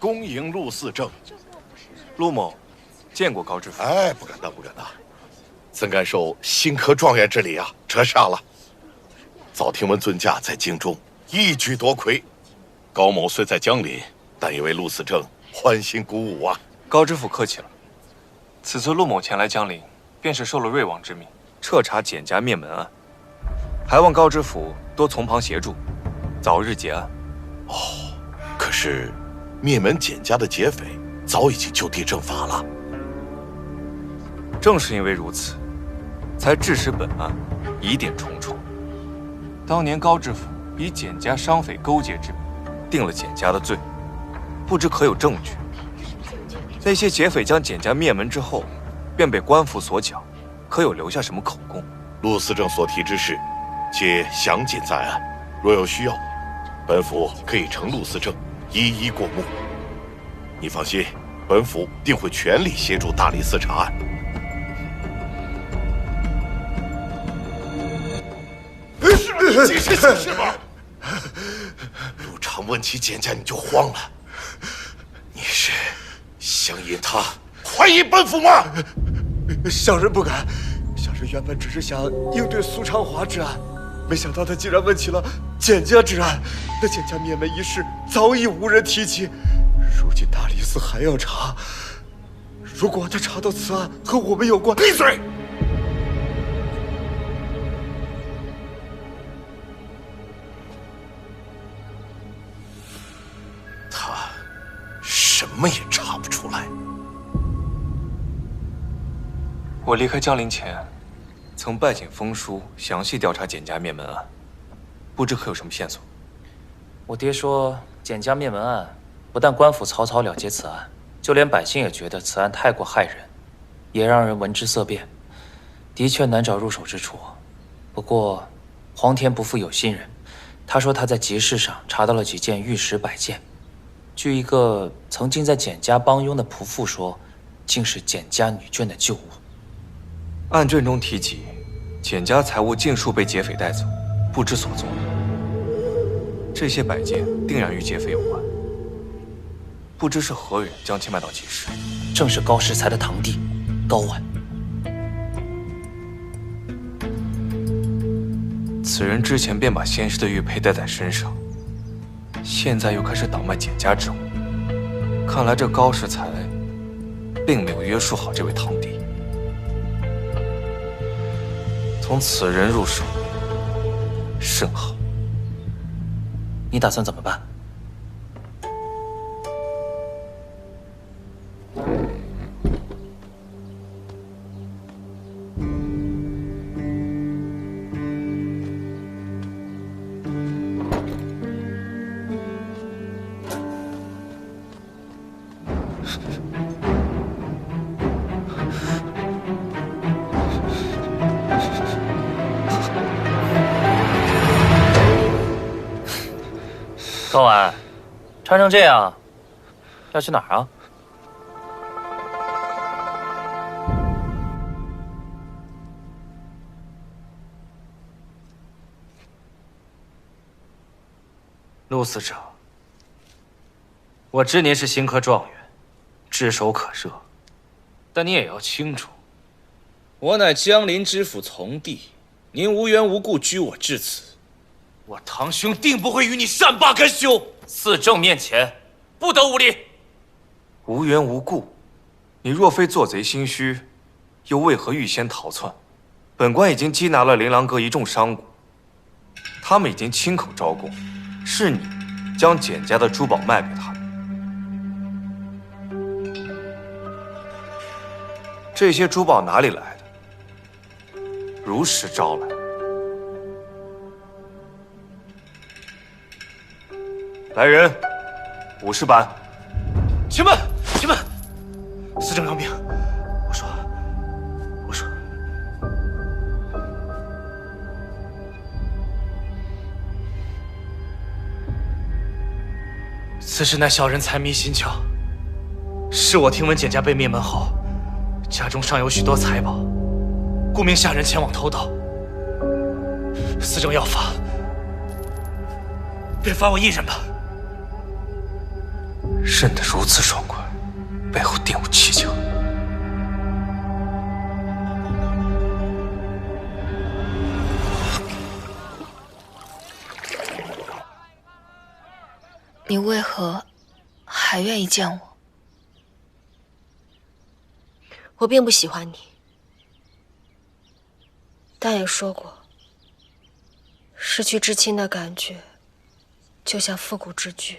恭迎陆嗣政。陆某见过高知府。哎，不敢当，不敢当。怎敢受新科状元之礼啊？折煞了。早听闻尊驾在京中一举夺魁，高某虽在江陵，但也为陆嗣政欢欣鼓舞啊。高知府客气了。此次陆某前来江陵，便是受了瑞王之命，彻查简家灭门案，还望高知府多从旁协助，早日结案。哦，可是灭门简家的劫匪早已经就地正法了。正是因为如此，才致使本案疑点重重。当年高知府以简家商匪勾结之名，定了简家的罪，不知可有证据？那些劫匪将简家灭门之后，便被官府所缴，可有留下什么口供？陆嗣政所提之事，皆详尽在案。若有需要，本府可以呈陆嗣政一一过目。你放心，本府定会全力协助大理寺查案。这是喜事吗？陆长问起简家，你就慌了。你是想引他快迎本府吗？小人不敢，小人原本只是想应对苏长华之案，没想到他竟然问起了简家之案。那简家灭门一事早已无人提起，如今大理寺还要查。如果他查到此案和我们有关，闭嘴！他什么也查不出来。我离开江陵前，曾拜请封书详细调查简家灭门案，不知可有什么线索？我爹说，简家灭门案不但官府草草了结此案，就连百姓也觉得此案太过骇人，也让人闻之色变，的确难找入手之处。不过，皇天不负有心人，他说他在集市上查到了几件玉石摆件，据一个曾经在简家帮佣的仆妇说，竟是简家女眷的旧物。案卷中提及，简家财物尽数被劫匪带走，不知所踪。这些摆件定然与劫匪有关，不知是何人将其卖到集市。正是高世才的堂弟高婉。此人之前便把先师的玉佩戴在身上，现在又开始倒卖简家之物，看来这高世才并没有约束好这位堂弟。从此人入手甚好。你打算怎么办？高婉，穿成这样，要去哪儿啊？陆司长，我知您是新科状元，炙手可热，但你也要清楚，我乃江陵知府从弟，您无缘无故拘我至此。我堂兄定不会与你善罢甘休。嗣政面前，不得无礼。无缘无故，你若非做贼心虚，又为何预先逃窜？本官已经缉拿了琳琅阁一众商贾，他们已经亲口招供，是你将简家的珠宝卖给他们。这些珠宝哪里来的？如实招来。来人，50板。且慢，且慢！司政饶命！我说，此事乃小人财迷心窍。是我听闻简家被灭门后，家中尚有许多财宝，故命下人前往偷盗。司政要罚，便罚我一人吧。认得如此爽快，背后定有蹊跷。你为何还愿意见我？我并不喜欢你，但也说过，失去至亲的感觉，就像复古之剧。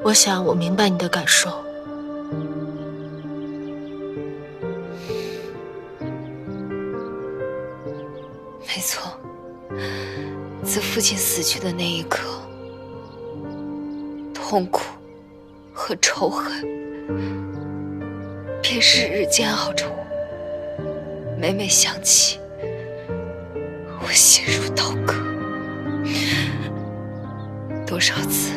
我想我明白你的感受。没错，自父亲死去的那一刻，痛苦和仇恨便是日煎熬着我。每每想起，我心如刀割。多少次，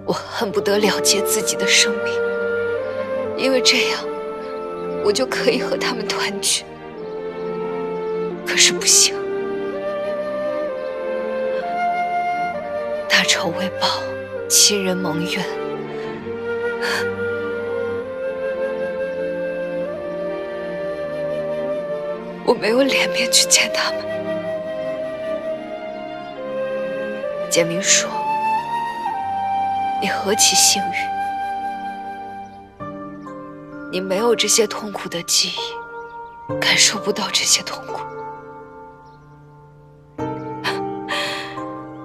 我恨不得了结自己的生命，因为这样，我就可以和他们团聚。可是不行，大仇未报，亲人蒙冤。我没有脸面去见他们。简明说，你何其幸运，你没有这些痛苦的记忆，感受不到这些痛苦。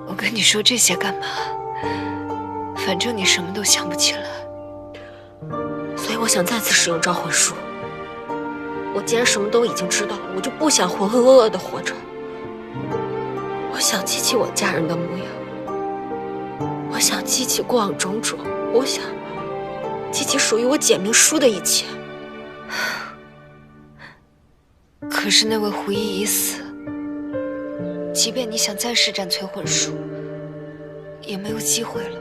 我跟你说这些干嘛？反正你什么都想不起来。所以我想再次使用招魂术。我既然什么都已经知道了，我就不想浑浑噩噩的活着。我想记起我家人的模样，我想记起过往种种，我想记起属于我简明书的一切。可是那位胡一已死，即便你想再施展催魂术，也没有机会了。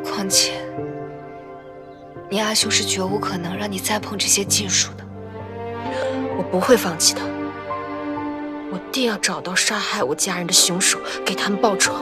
况且，你阿兄是绝无可能让你再碰这些禁术的。我不会放弃的，我定要找到杀害我家人的凶手，给他们报仇。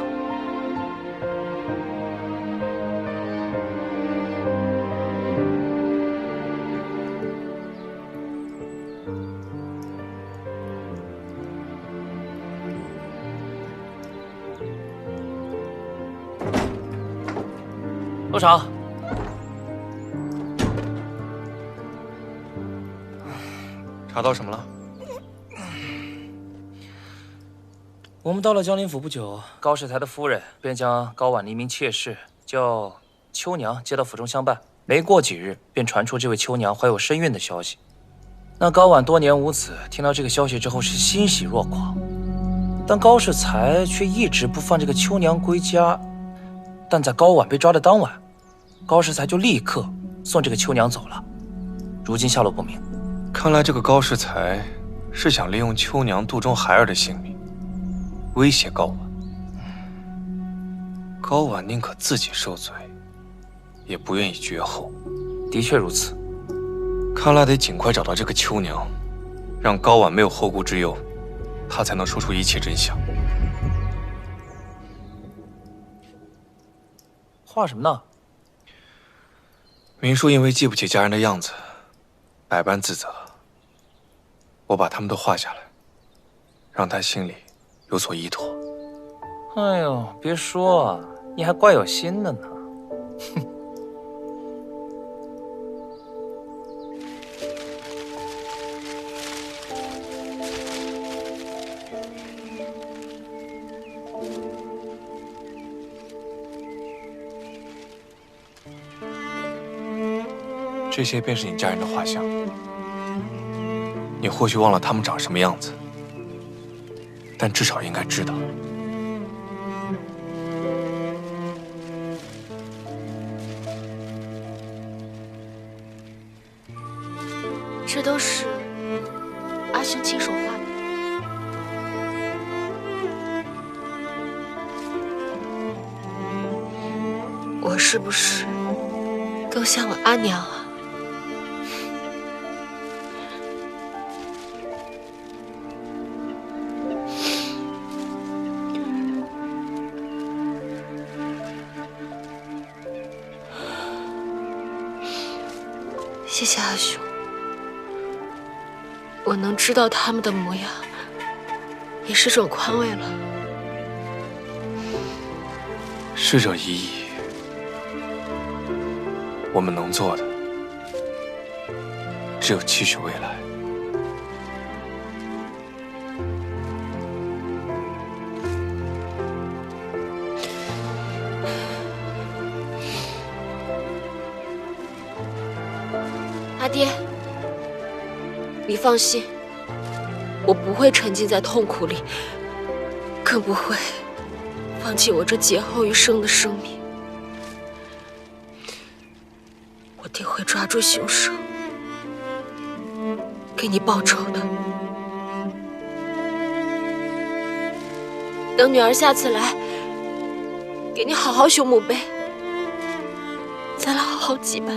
入场。查到什么了？我们到了江林府不久，高世才的夫人便将高婉的一名妾室叫秋娘接到府中相伴。没过几日，便传出这位秋娘怀有身孕的消息。那高婉多年无子，听到这个消息之后是欣喜若狂，但高世才却一直不放这个秋娘归家。但在高婉被抓的当晚，高世才就立刻送这个秋娘走了，如今下落不明。看来这个高世才是想利用秋娘肚中孩儿的性命，威胁高婉。高婉宁可自己受罪，也不愿意绝后。的确如此。看来得尽快找到这个秋娘，让高婉没有后顾之忧，她才能说出一切真相。画什么呢？明叔因为记不起家人的样子，百般自责。我把他们都画下来，让他心里有所依托。哎呦，别说啊，你还怪有心的呢。哼。这些便是你家人的画像。你或许忘了他们长什么样子，但至少应该知道。这都是阿兄亲手画的。我是不是更像我阿娘啊？谢谢阿兄，我能知道他们的模样，也是种宽慰了。逝者已矣，我们能做的只有期许未来。阿爹，你放心，我不会沉浸在痛苦里，更不会放弃我这劫后余生的生命。我定会抓住凶手，给你报仇的。等女儿下次来，给你好好修墓碑，再来好好祭拜。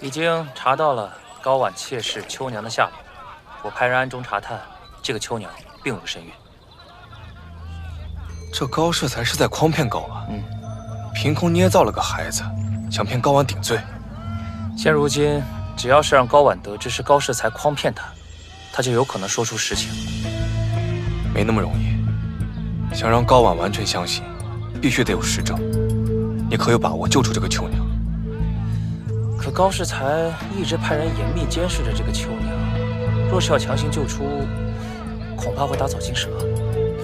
已经查到了高婉妾室秋娘的下落，我派人暗中查探，这个秋娘并无身孕。这高适才是在诓骗高婉，凭空捏造了个孩子，想骗高婉顶罪。现如今，只要是让高婉得知是高适才诓骗他，他就有可能说出实情。没那么容易，想让高婉完全相信，必须得有实证。你可有把握救出这个秋娘？可高适才一直派人严密监视着这个秋娘，若是要强行救出，恐怕会打草惊蛇。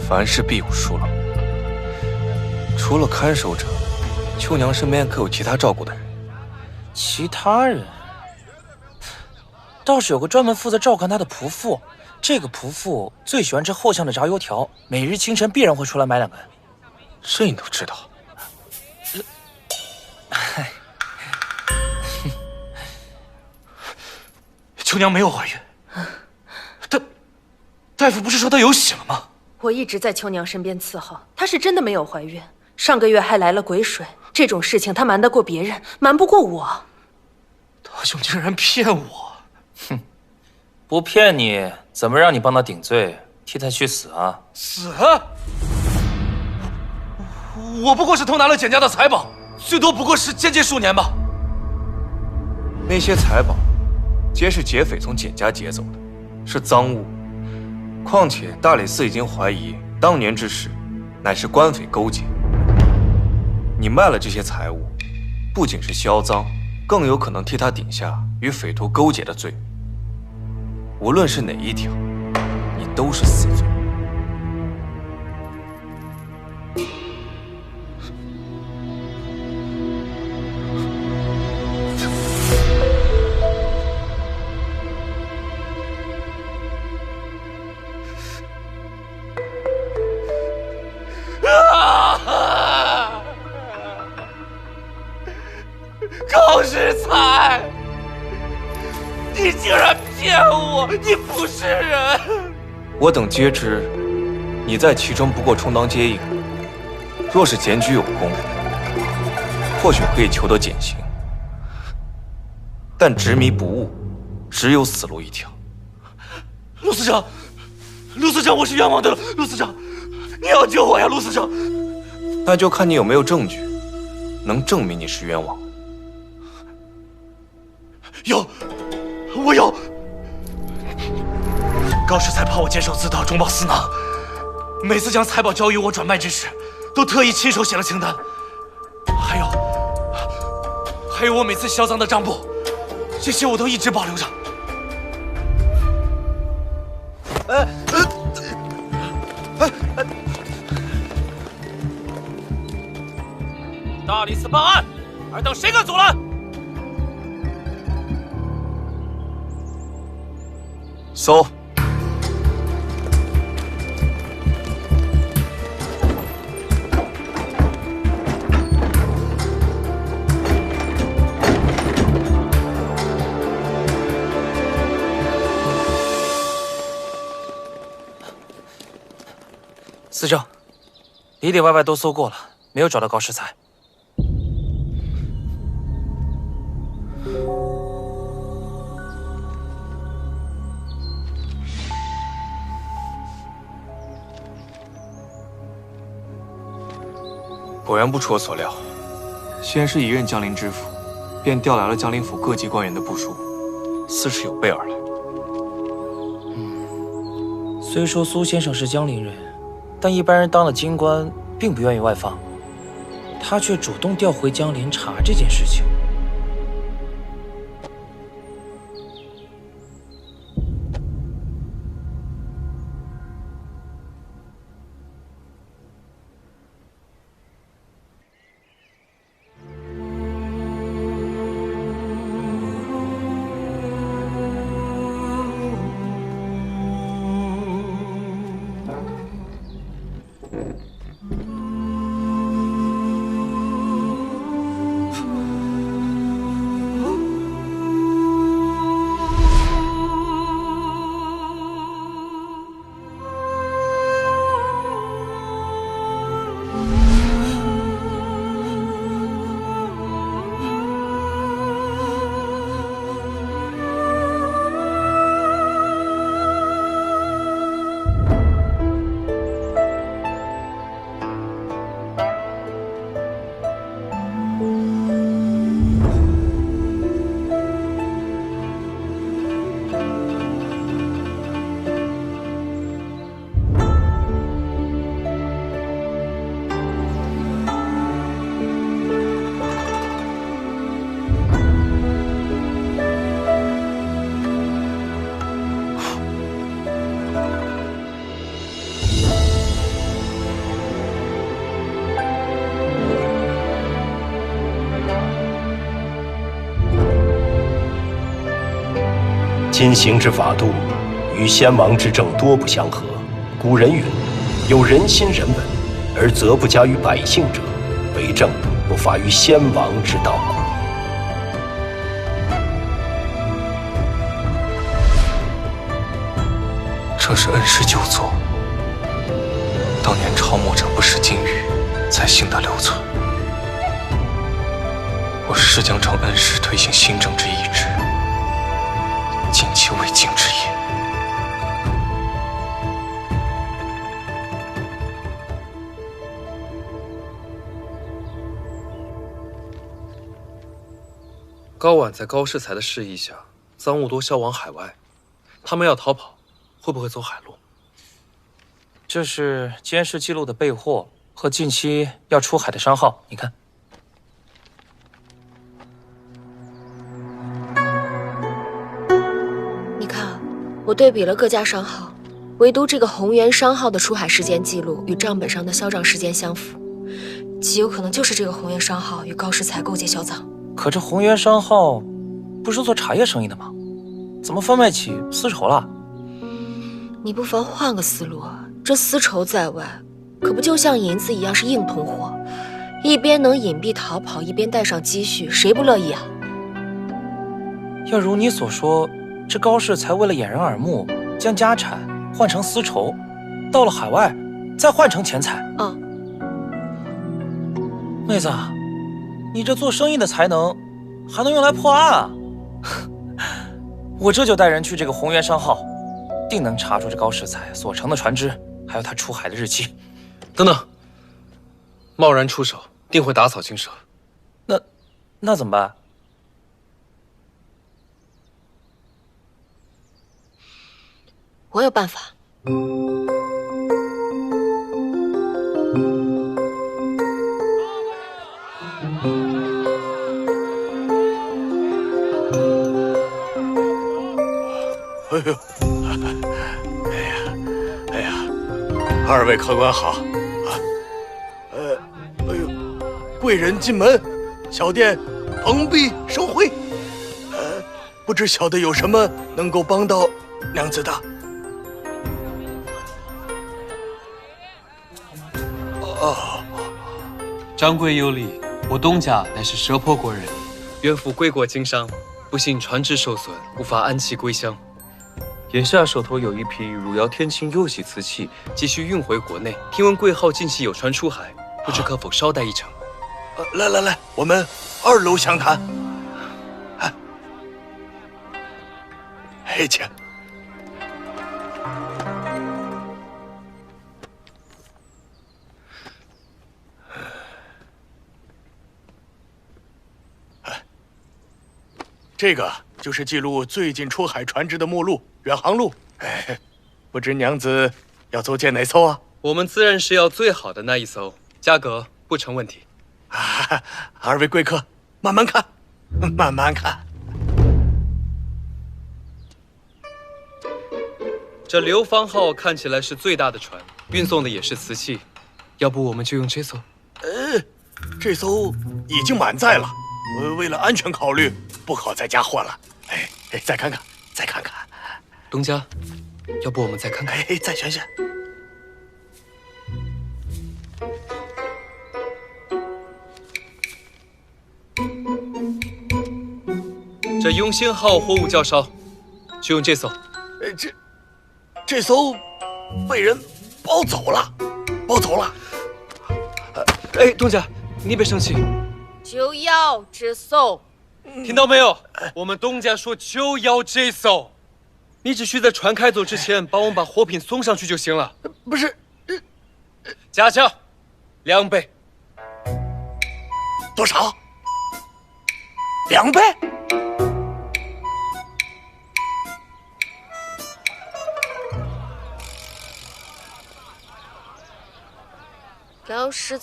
凡事必有疏漏，除了看守者，秋娘身边可有其他照顾的人？其他人倒是有个专门负责照看她的仆妇，这个仆妇最喜欢吃后巷的炸油条，每日清晨必然会出来买2根。这你都知道？秋娘没有怀孕，大夫不是说她有喜了吗？我一直在秋娘身边伺候，她是真的没有怀孕。上个月还来了鬼水，这种事情她瞒得过别人，瞒不过我。大兄竟然骗我！哼，不骗你，怎么让你帮他顶罪，替他去死啊？死？我不过是偷拿了简家的财宝，最多不过是监禁数年吧。那些财宝，皆是劫匪从简家劫走的，是赃物。况且大理寺已经怀疑当年之事，乃是官匪勾结。你卖了这些财物，不仅是销赃，更有可能替他顶下与匪徒勾结的罪。无论是哪一条，你都是死罪。高世才，你竟然骗我！你不是人！我等皆知，你在其中不过充当接应。若是检举有功，或许可以求得减刑。但执迷不悟，只有死路一条。陆司长，陆司长，我是冤枉的了。陆司长，你要救我呀，陆司长！那就看你有没有证据，能证明你是冤枉。有，我有。高世才怕我监守自盗，中饱私囊，每次将财宝交予我转卖之时，都特意亲手写了清单。还有我每次销赃的账簿，这些我都一直保留着。大理寺办案，尔等谁敢阻拦？搜。司正，里里外外都搜过了，没有找到高世才。果然不出我所料，先是一任江陵知府，便调来了江陵府各级官员的部署，似是有备而来。虽说苏先生是江陵人，但一般人当了京官，并不愿意外放，他却主动调回江陵查这件事情。今行之法度，与先王之政多不相合。古人云：“有人心人文，而则不加于百姓者，为政不法于先王之道乎？”这是恩师旧作，当年抄墨者不识金玉，才幸得留存。我誓将承恩师推行新政之意志，尽其未尽之业。高婉在高士才的示意下，赃物都销往海外，他们要逃跑，会不会走海路？这是监视记录的备货和近期要出海的商号，你看。你看，我对比了各家商号，唯独这个宏源商号的出海时间记录与账本上的销账时间相符，极有可能就是这个宏源商号与高士才勾结销赃。可这宏源商号不是做茶叶生意的吗？怎么贩卖起丝绸了？你不妨换个思路啊！这丝绸在外，可不就像银子一样是硬通货，一边能隐蔽逃跑，一边带上积蓄，谁不乐意啊？要如你所说，这高士才为了掩人耳目，将家产换成丝绸，到了海外再换成钱财。妹子，你这做生意的才能还能用来破案啊！我这就带人去这个宏源商号，定能查出这高士才所乘的船只，还有他出海的日期。等等，贸然出手，定会打草惊蛇。那怎么办？我有办法。哎呀，二位客官好啊！贵人进门，小店蓬荜生辉。不知小的有什么能够帮到娘子的？张贵有礼，我东家乃是蛇坡国人，远赴归国经商，不幸船只受损，无法安栖归乡。眼下手头有一批汝窑天青釉洗瓷器，急需运回国内。听闻贵号近期有船出海，不知可否捎带一程？来，我们2楼详谈。请。这个就是记录最近出海船只的目录《远航录》。哎，不知娘子要租借哪艘啊？我们自然是要最好的那一艘，价格不成问题。啊，二位贵客，慢慢看，慢慢看。这流芳号看起来是最大的船，运送的也是瓷器，要不我们就用这艘？这艘已经满载了，为了安全考虑，不可再加货了。哎，再看看，再看看。东家，要不我们再看看？哎，再选选。这永兴号货物较少，就用这艘。这艘被人包走了，包走了。哎，东家，你别生气。就要这艘，听到没有？我们东家说就要这艘，你只需在船开走之前帮我们把货品送上去就行了。不是，价钱2倍。多少？2倍？高世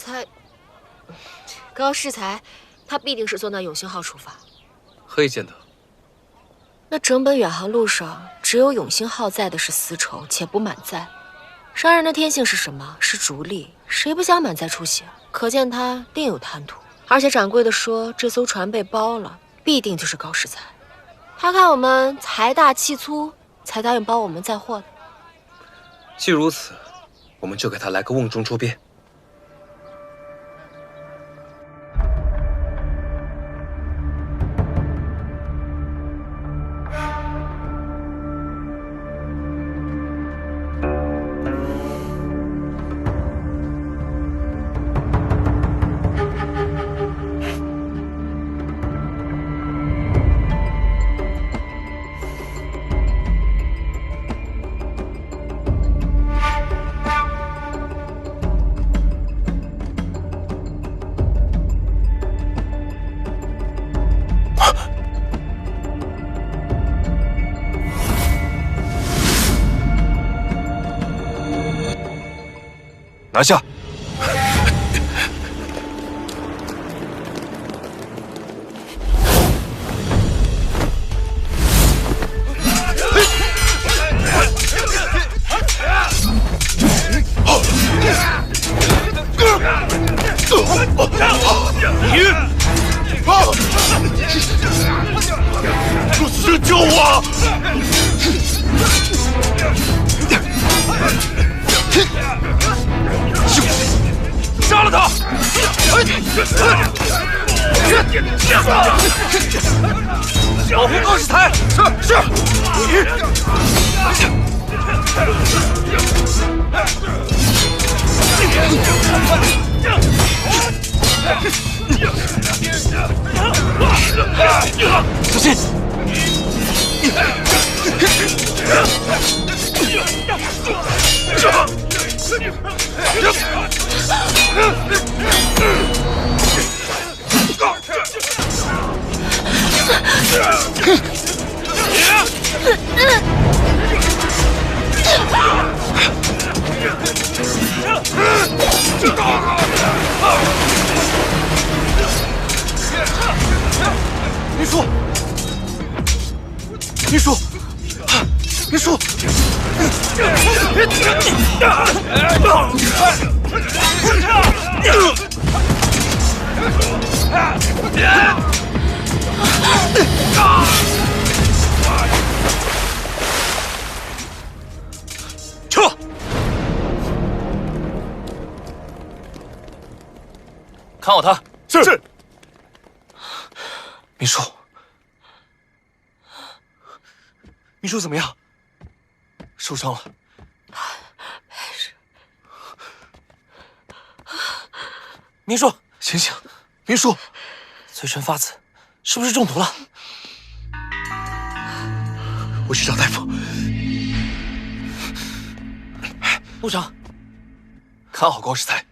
才，他必定是从那永兴号出发。何以见得？那整本远航路上，只有永兴号载的是丝绸，且不满载。商人的天性是什么？是逐利，谁不想满载出行？可见他另有贪图。而且掌柜的说，这艘船被包了，必定就是高世才。他看我们财大气粗，才答应帮我们载货的。既如此，我们就给他来个瓮中捉鳖。拿下！死救我！杀了他！保护高世才。是。小心！林叔，林叔，林叔！撤！看好他。是。秘书，秘书怎么样？受伤了？没事。秘书，醒醒！秘书，嘴唇发紫，是不是中毒了？我去找大夫。路长，看好高世才。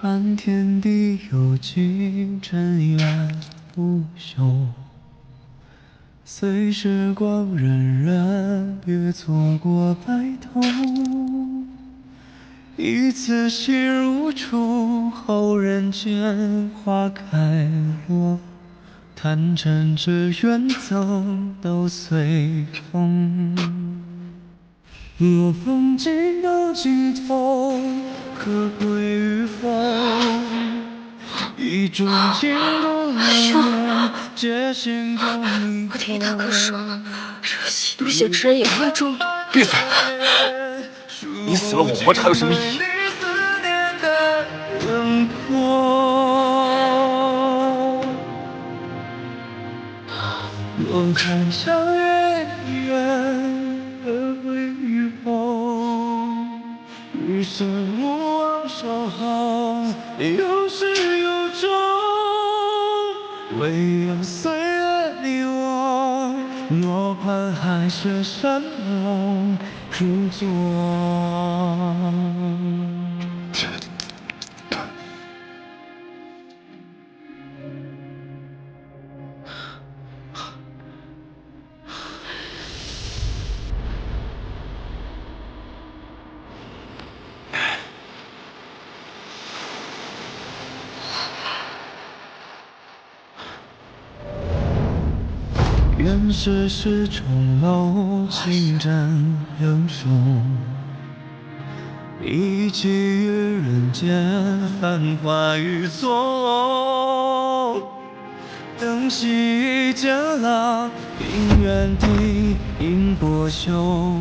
满天地有几尘缘不休。随时光荏苒，别错过白头。一次心如初，后人间花开落。贪嗔痴缘憎都随风。若风景有尽头，可归于风？一种情多难，皆心中明。我替他可说，这吸毒血之人也会中。闭嘴！你死了，我活着还有什么意义？若看相约一缘，可归于风？余生勿忘守候，有始有终。唯有岁月你我，若盼海誓山盟如昨。愿世事重楼，情真有数。一骑于人间，繁华与错。灯熄渐老，姻缘地，因波休。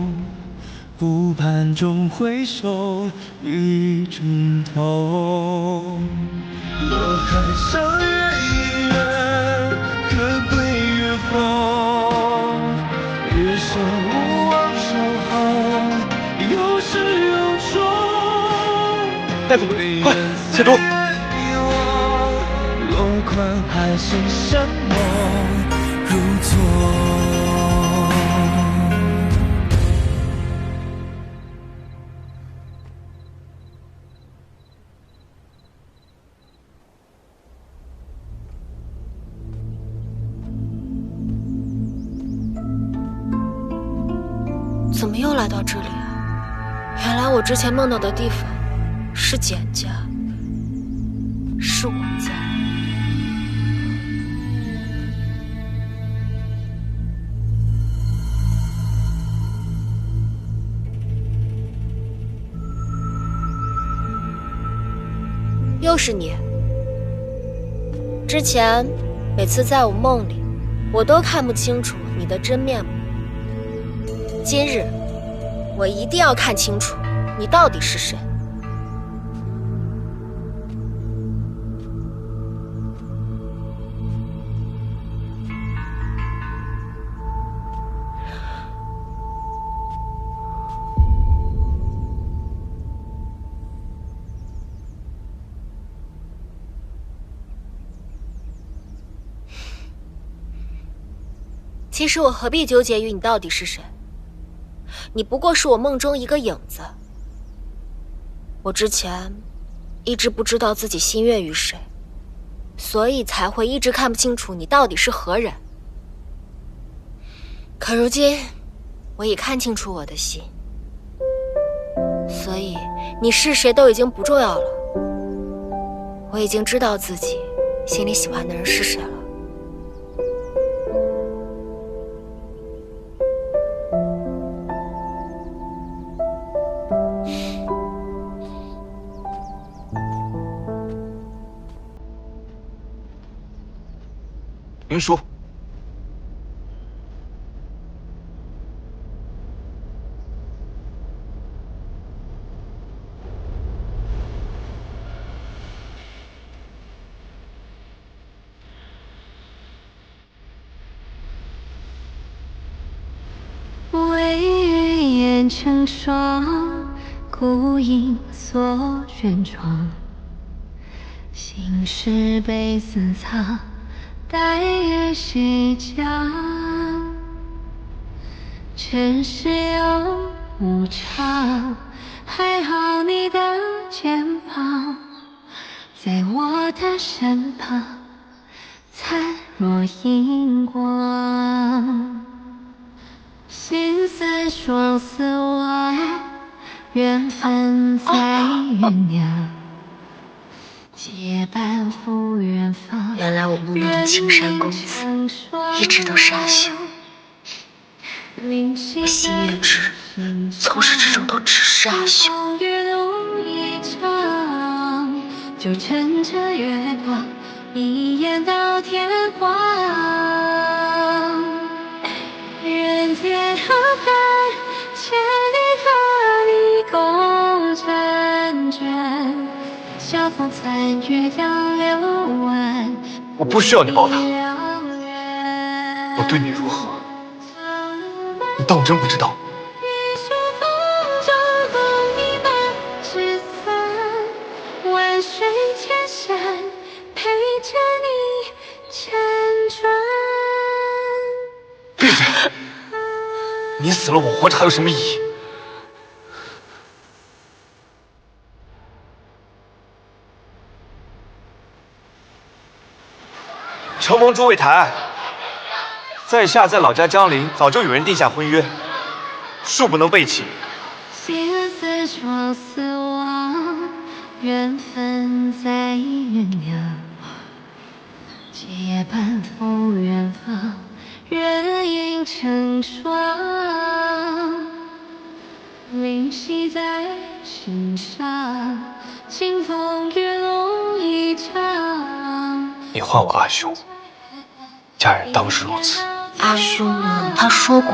不盼终回首，一枝头。若看相约一缘，可归于风？余生勿忘守候，有始有终。大夫，快解毒！落款海誓山盟如昨。怎么又来到这里啊？原来我之前梦到的地方是简家，是我家。又是你。之前每次在我梦里，我都看不清楚你的真面目。今日，我一定要看清楚你到底是谁。其实我何必纠结于你到底是谁？你不过是我梦中一个影子。我之前一直不知道自己心悦于谁，所以才会一直看不清楚你到底是何人。可如今，我已看清楚我的心，所以你是谁都已经不重要了。我已经知道自己心里喜欢的人是谁了。云舒，微雨掩成霜，孤影锁轩窗。心事被私藏，待月西江。尘世又无常，还好你的肩膀我的身旁，灿若荧光。心似双丝网，缘分在酝酿。结伴赴远方。原来我梦中的青山公子一直都是阿修。我心愿之从始至终都只是阿修。就趁着月光，一眼到天荒。人间何盼，千里和你共婵娟。晓风残月杨柳晚。我不需要你报答，我对你如何，你当真不知道？闭嘴！你死了，我活着还有什么意义？承蒙诸位抬爱，在下在老家江陵早就与人定下婚约，恕不能背弃。心似双丝网，缘分在酝酿。结伴赴远方，人影成双。灵犀在心上，清风雨露一场。你唤我阿兄，家人当是如此。阿兄呢？他说过，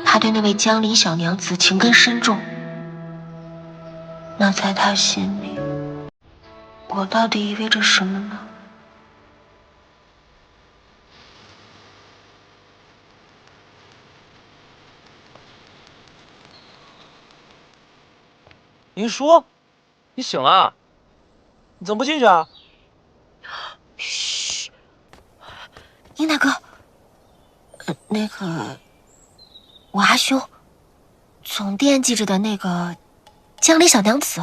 他对那位江陵小娘子情根深重。那在他心里，我到底意味着什么呢？林叔，你醒了？你怎么不进去啊？嘘，殷大哥，那个，我阿兄总惦记着的那个江陵小娘子。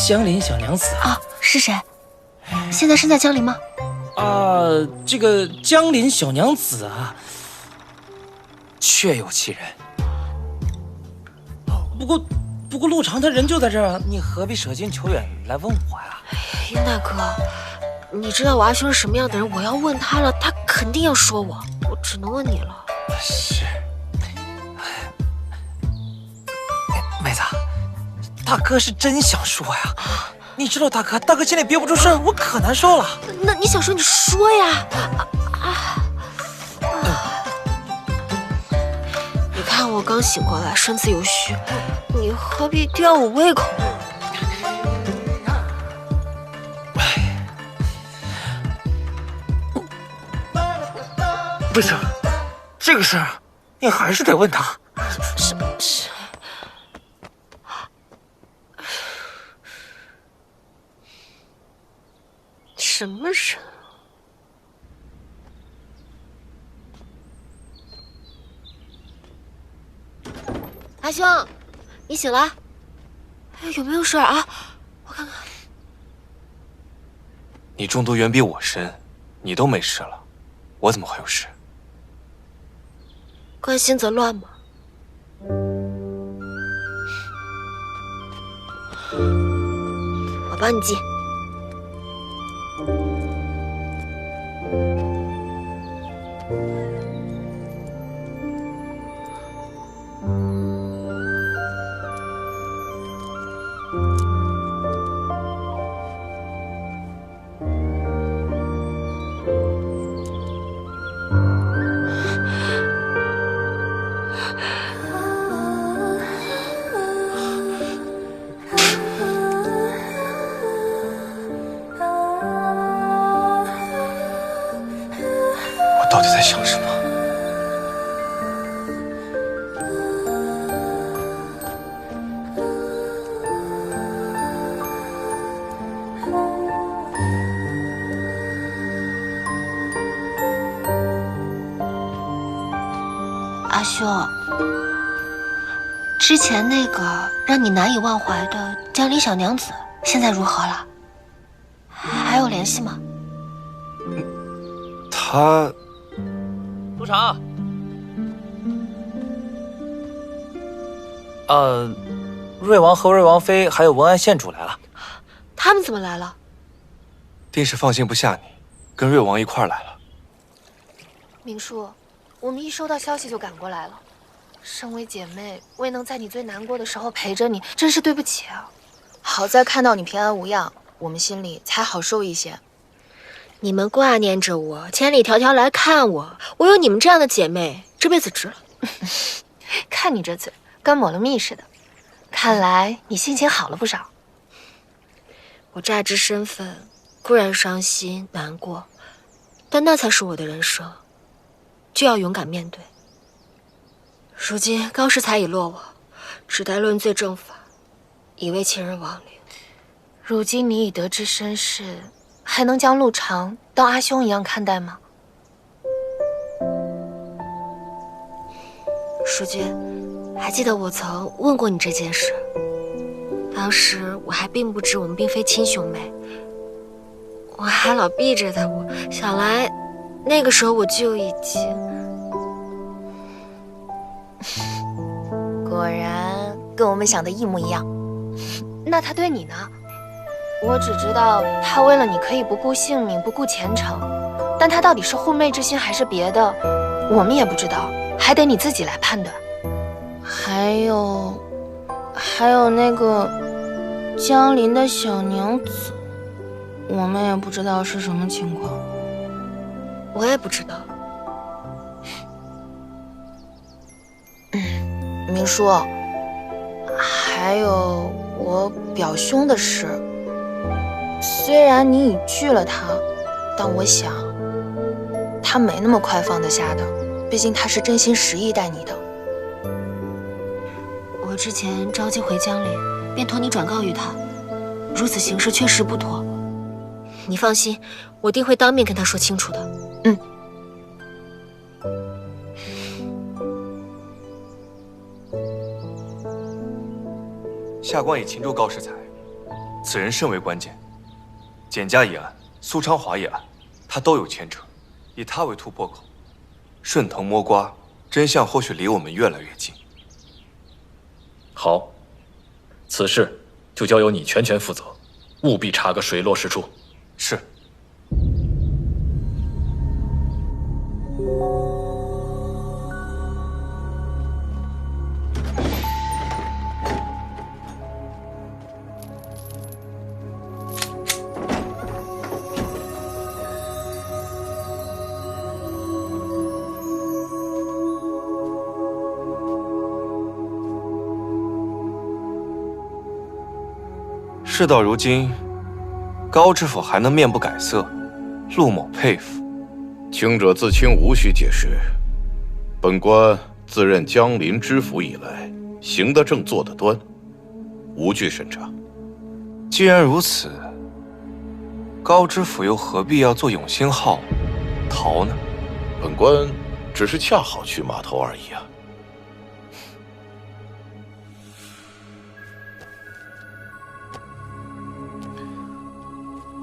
江陵小娘子啊？是谁？现在身在江陵吗？这个江陵小娘子啊，确有其人。不过陆长他人就在这儿，你何必舍近求远来问我呀？殷大哥，你知道我阿兄是什么样的人，我要问他了，他肯定要说我，我只能问你了。是，妹子，大哥是真想说呀。你知道大哥心里憋不住事儿，我可难受了。那你想说你说呀。你看我刚醒过来，身子有虚，你何必吊我胃口呢？不行，这个事儿你还是得问他。什么人？阿兄，你醒了？有没有事啊？我看看。你中毒远比我深，你都没事了，我怎么会有事？关心则乱嘛。我帮你记。到底在想什么？阿兄，之前那个让你难以忘怀的江陵小娘子现在如何了？还有联系吗？他……督察。瑞王和瑞王妃还有文安县主来了。他们怎么来了？定是放心不下你，跟瑞王一块儿来了。明叔，我们一收到消息就赶过来了。身为姐妹，未能在你最难过的时候陪着你，真是对不起啊。好在看到你平安无恙，我们心里才好受一些。你们挂念着我，千里迢迢来看我，我有你们这样的姐妹，这辈子值了。看你这嘴，跟抹了蜜似的。看来你心情好了不少。我乍知身份，固然伤心难过，但那才是我的人生，就要勇敢面对。如今高世才已落网，只待论罪正法，已为亲人亡灵。如今你已得知身世，还能将陆长当阿兄一样看待吗？淑君，还记得我曾问过你这件事，当时我还并不知我们并非亲兄妹，我还老避着他。我想来，那个时候我就已经……果然跟我们想的一模一样。那他对你呢？我只知道他为了你可以不顾性命、不顾前程，但他到底是护妹之心还是别的，我们也不知道，还得你自己来判断。还有那个江林的小娘子，我们也不知道是什么情况。我也不知道。明叔，还有我表兄的事。虽然你已拒了他，但我想他没那么快放得下的，毕竟他是真心实意待你的。我之前着急回江陵，便托你转告于他，如此行事确实不妥。你放心，我定会当面跟他说清楚的。下官已擒住高世才，此人甚为关键。简家一案、苏昌华一案，他都有牵扯，以他为突破口，顺藤摸瓜，真相或许离我们越来越近。好，此事就交由你全权负责，务必查个水落石出。是。事到如今，高知府还能面不改色，陆某佩服。清者自清，无需解释。本官自任江林知府以来，行得正，坐得端，无惧审查。既然如此，高知府又何必要坐永兴号逃呢？本官只是恰好去码头而已啊。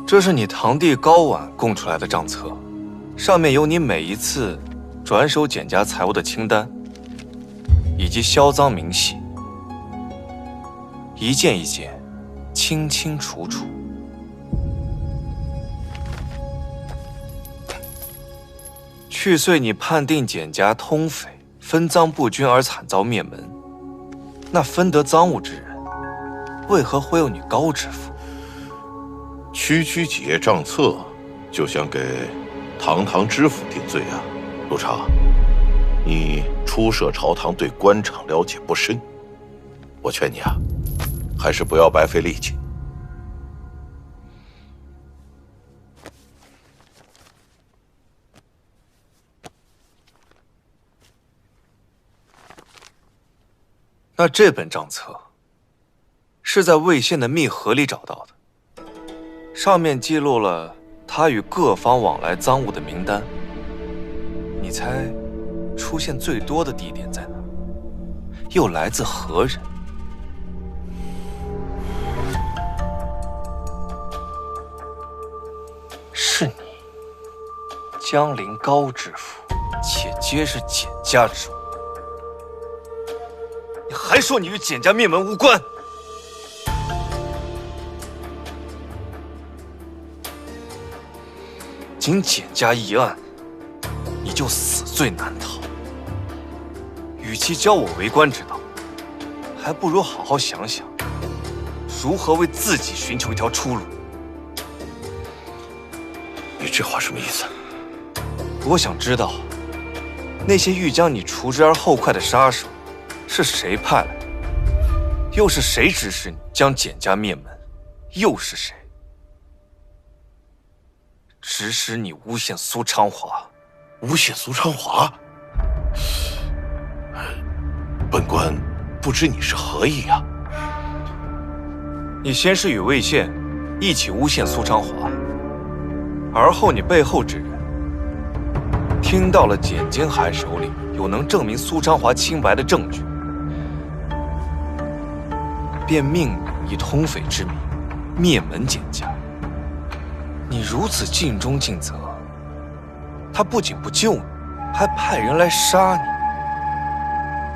这是你堂弟高婉供出来的账册，上面有你每一次转手简家财物的清单，以及销赃明细，一件一件，清清楚楚。去岁你判定简家通匪分赃不均而惨遭灭门，那分得赃物之人，为何会有你高知府？区区几页账册，就想给堂堂知府定罪啊？陆长，你初涉朝堂，对官场了解不深，我劝你啊，还是不要白费力气。那这本账册是在魏县的密盒里找到的。上面记录了他与各方往来赃物的名单。你猜，出现最多的地点在哪？又来自何人？江陵高知府，且皆是简家之物。你还说你与简家灭门无关？仅简家一案，你就死罪难逃。与其教我为官之道，还不如好好想想，如何为自己寻求一条出路。你这话什么意思？我想知道，那些欲将你除之而后快的杀手，是谁派来的？又是谁指使你将简家灭门？又是谁指使你诬陷苏昌华？诬陷苏昌华？本官不知你是何意啊？你先是与魏县一起诬陷苏昌华，而后你背后之人听到了简金海手里有能证明苏昌华清白的证据，便命你以通匪之名灭门简家。你如此尽忠尽责，他不仅不救你，还派人来杀你，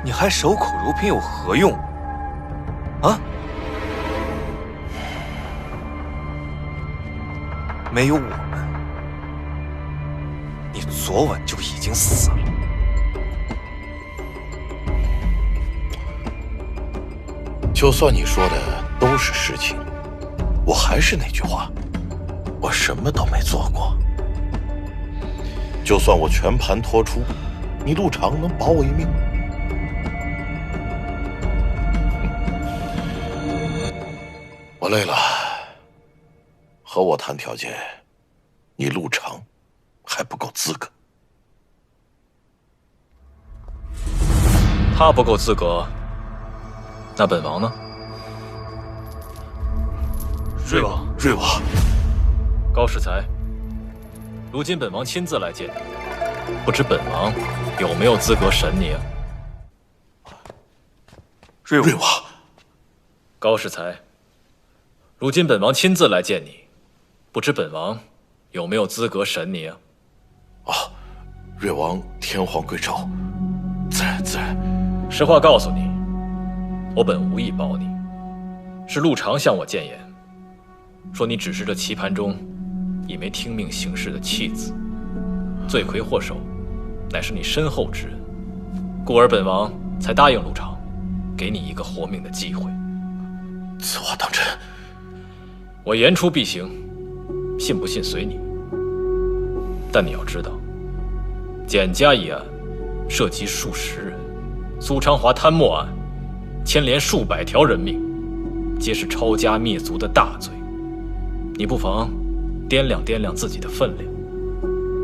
你还守口如瓶有何用？啊？没有我们，你昨晚就已经死了。就算你说的都是实情，我还是那句话，我什么都没做过。就算我全盘托出，你陆长能保我一命吗？我累了，和我谈条件，你陆长还不够资格。他不够资格，那本王呢？瑞王，瑞王，高世才，如今本王亲自来见你，不知本王有没有资格审你啊？瑞王，高世才，如今本王亲自来见你，不知本王有没有资格审你啊？瑞王天皇贵胄，自然自然。实话告诉你，我本无意保你，是陆长向我谏言，说你只是这棋盘中一枚听命行事的弃子，罪魁祸首乃是你身后之人，故而本王才答应陆长，给你一个活命的机会。此话当真？我言出必行，信不信随你。但你要知道，简家一案涉及数十人，苏昌华贪墨案牵连数百条人命，皆是抄家灭族的大罪。你不妨掂量掂量自己的分量，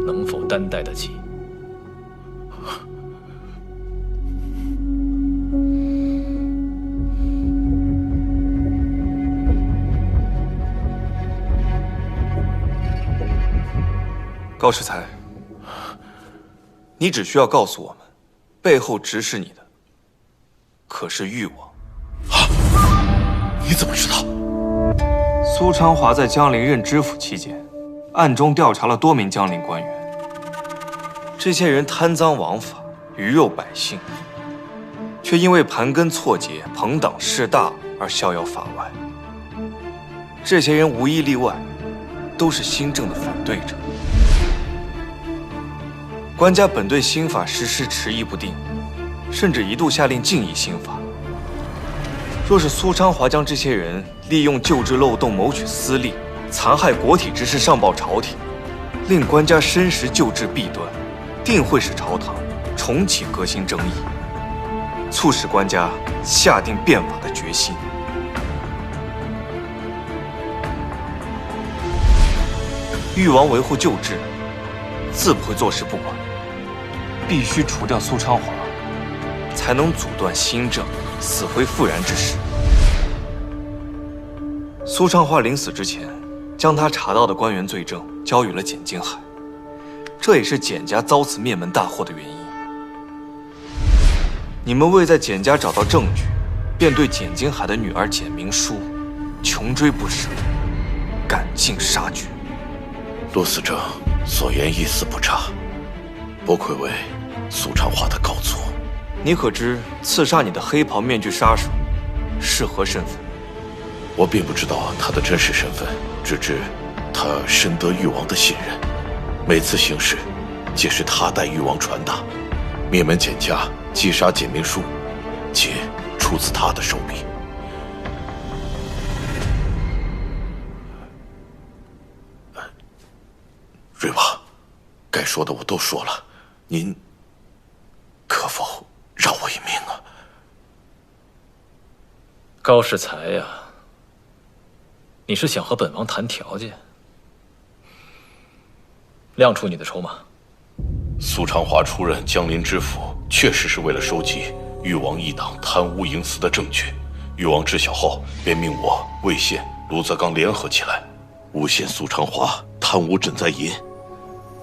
能否担待得起？高世才，你只需要告诉我们，背后指使你的可是誉王。你怎么知道？苏昌华在江陵任知府期间，暗中调查了多名江陵官员，这些人贪赃枉法，鱼肉百姓，却因为盘根错节、朋党势大而逍遥法外。这些人无一例外，都是新政的反对者。官家本对新法实施迟疑不定，甚至一度下令禁议新法。若是苏昌华将这些人利用旧制漏洞谋取私利，残害国体之事上报朝廷，令官家深识旧制弊端，定会使朝堂重启革新争议，促使官家下定变法的决心。誉王维护旧制，自不会坐视不管，必须除掉苏昌华，才能阻断新政死灰复燃之势。苏昌华临死之前，将他查到的官员罪证交予了简金海，这也是简家遭此灭门大祸的原因。你们未在简家找到证据，便对简金海的女儿简明书穷追不舍，赶尽杀绝。陆司正，所言一丝不差，不愧为苏长华的高祖。你可知刺杀你的黑袍面具杀手是何身份？我并不知道他的真实身份，只知他深得誉王的信任，每次行事皆是他代誉王传达。灭门蒹葭、击杀简明书，皆出自他的手笔。瑞王，该说的我都说了，您可否饶我一命啊？高士才呀，你是想和本王谈条件？亮出你的筹码。苏长华出任江陵知府，确实是为了收集誉王一党贪污营私的证据。誉王知晓后，便命我、魏宪、卢泽刚联合起来，诬陷苏长华贪污赈灾银，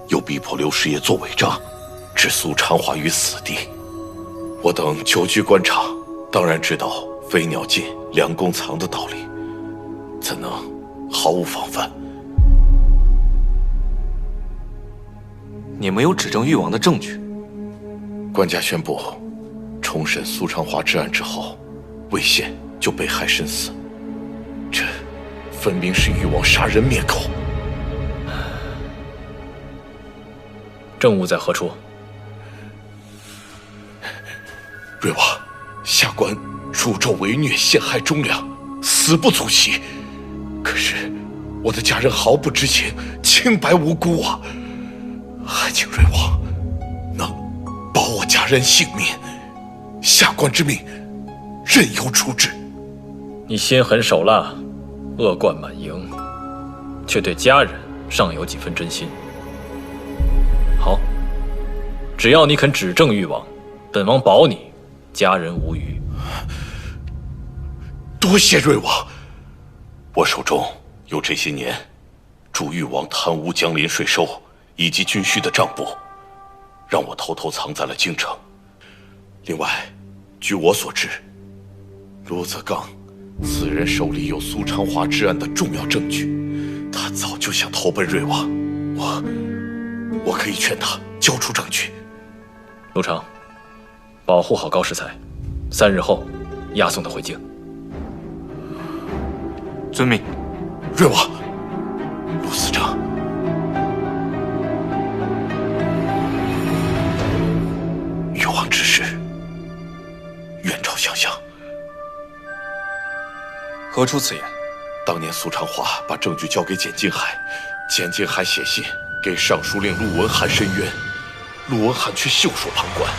又逼迫刘师爷做伪证，置苏长华于死地。我等久居官场，当然知道飞鸟尽，良弓藏的道理，怎能毫无防范？你没有指证誉王的证据。官家宣布，重审苏长华之案之后，魏宪就被害身死，这分明是誉王杀人灭口。证物在何处？瑞王，下官助纣为虐，陷害忠良，死不足惜。可是我的家人毫不知情，清白无辜啊！还请瑞王能保我家人性命，下官之命任由处置。你心狠手辣，恶贯满盈，却对家人尚有几分真心。好，只要你肯指证誉王，本王保你家人无虞。多谢瑞王，我手中有这些年助誉王贪污江陵税收以及军需的账簿，让我偷偷藏在了京城。另外，据我所知，卢泽刚此人手里有苏长华之案的重要证据，他早就想投奔瑞王，我可以劝他交出证据。陆长，保护好高士才，3日后押送他回京。遵命。瑞王，陆司长。誉王之事，远超想象。何出此言？当年苏长华把证据交给简静海，简静海写信给尚书令陆文涵申冤，陆文涵却袖手旁观，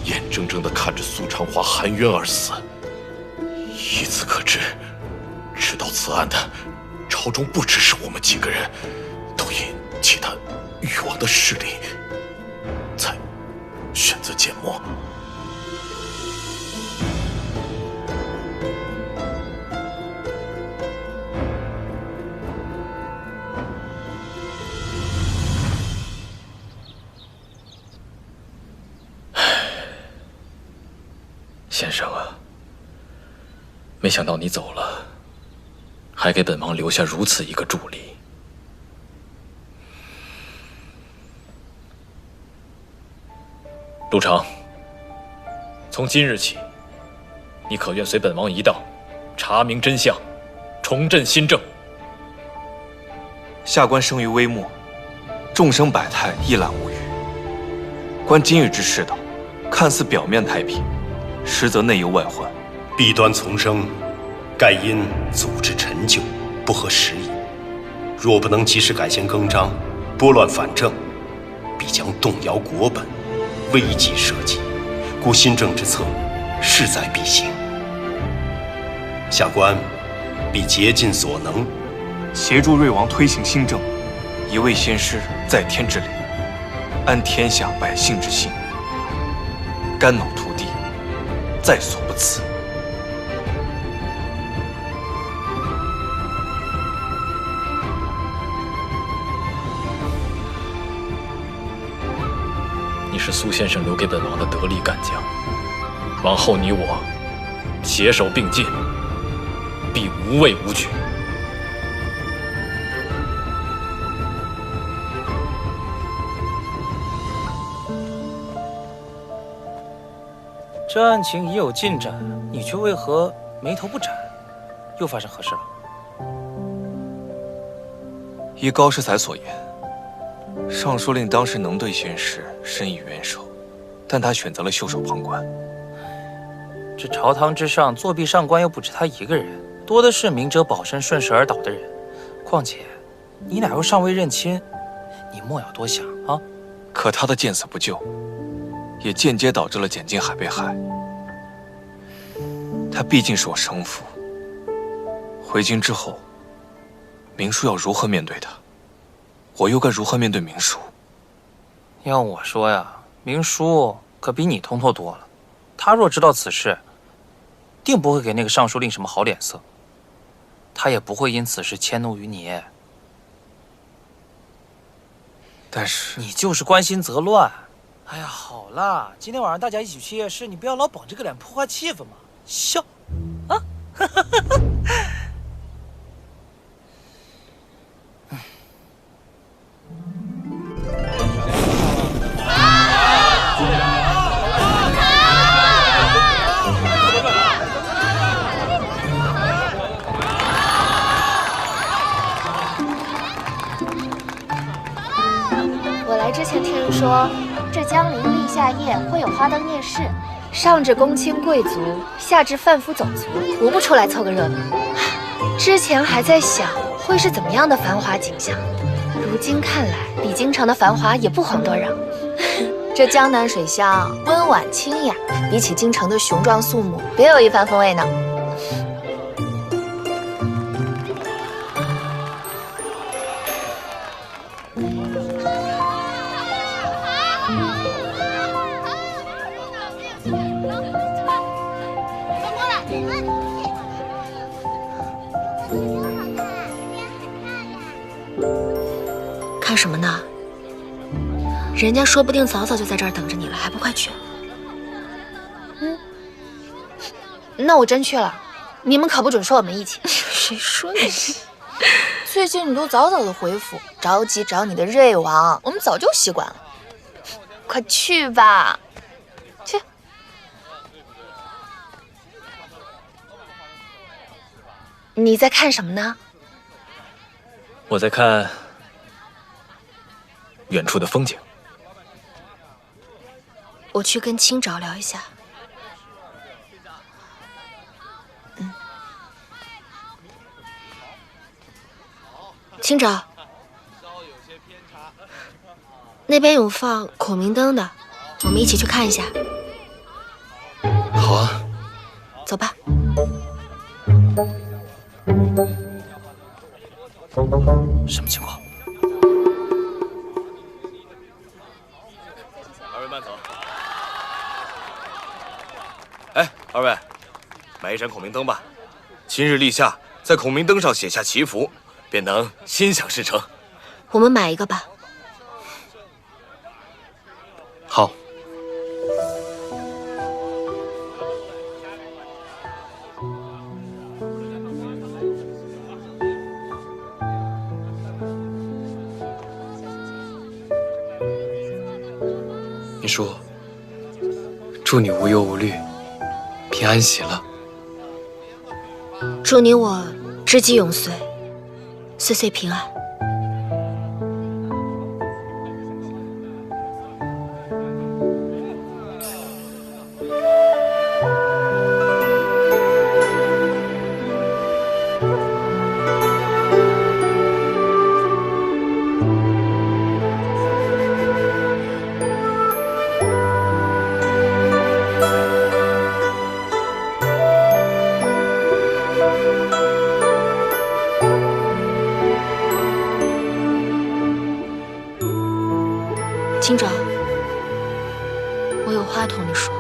眼睁睁地看着苏长华含冤而死。以此可知，知道此案的朝中不只是我们几个人，都因忌惮誉王的势力，才选择缄默。先生啊，没想到你走了，还给本王留下如此一个助力。陆长，从今日起，你可愿随本王一道，查明真相，重振新政？下官生于微末，众生百态，一览无余。观今日之世道，看似表面太平，实则内忧外患，弊端丛生，盖因组织陈旧，不合时宜。若不能及时改弦更张，拨乱反正，必将动摇国本，危及社稷。故新政之策，势在必行。下官必竭尽所能，协助瑞王推行新政，以为先师在天之灵，安天下百姓之心。肝脑涂地，在所不辞。你是苏先生留给本王的得力干将，往后你我携手并进，必无畏无惧。这案情已有进展，你却为何眉头不展？又发生何事了？依高师才所言，尚书令当时能对宣室伸以援手，但他选择了袖手旁观。这朝堂之上，作弊上官又不止他一个人，多的是明哲保身、顺势而倒的人。况且，你俩又尚未认亲，你莫要多想啊。可他的见死不救，也间接导致了简静海被害。他毕竟是我生父，回京之后，明叔要如何面对他？我又该如何面对明叔？要我说呀，明叔可比你通透多了。他若知道此事，定不会给那个尚书令什么好脸色。他也不会因此事迁怒于你。但是你就是关心则乱。哎呀，好了，今天晚上大家一起去夜市，你不要老绷着个脸破坏气氛嘛。笑，啊，我来之前听人说，这江陵立夏夜会有花灯夜市，上至公卿贵族，下至贩夫走卒，无不出来凑个热闹。之前还在想会是怎么样的繁华景象，如今看来，比京城的繁华也不遑多让。这江南水乡温婉清雅，比起京城的雄壮肃穆，别有一番风味呢。看什么呢？人家说不定早早就在这儿等着你了，还不快去？那我真去了，你们可不准说我没义气。谁说你？最近你都早早的回府，着急找你的瑞王，我们早就习惯了。快去吧，去。你在看什么呢？我在看远处的风景。我去跟清沼聊一下。清沼，那边有放孔明灯的，我们一起去看一下。好啊，走吧。什么情况？二位慢走。哎，二位，买一盏孔明灯吧。今日立夏，在孔明灯上写下祈福，便能心想事成。我们买一个吧。好。你说，祝你无忧无虑，平安喜乐。祝你我知己永随，岁岁平安。清沼，我有话同你说。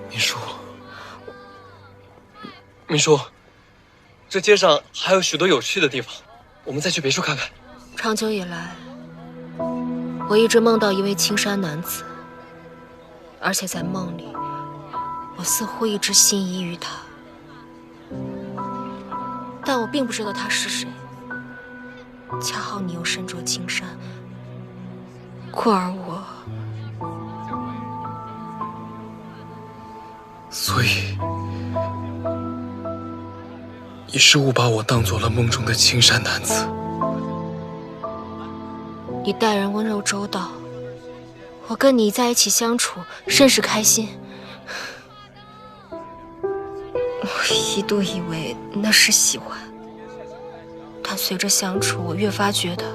你说，明叔，这街上还有许多有趣的地方，我们再去别处看看。长久以来，我一直梦到一位青衫男子，而且在梦里，我似乎一直心仪于他，但我并不知道他是谁。恰好你又身着青衫，故而我所以，你是误把我当做了梦中的青山男子。你待人温柔周到，我跟你在一起相处甚是开心。我一度以为那是喜欢，但随着相处，我越发觉得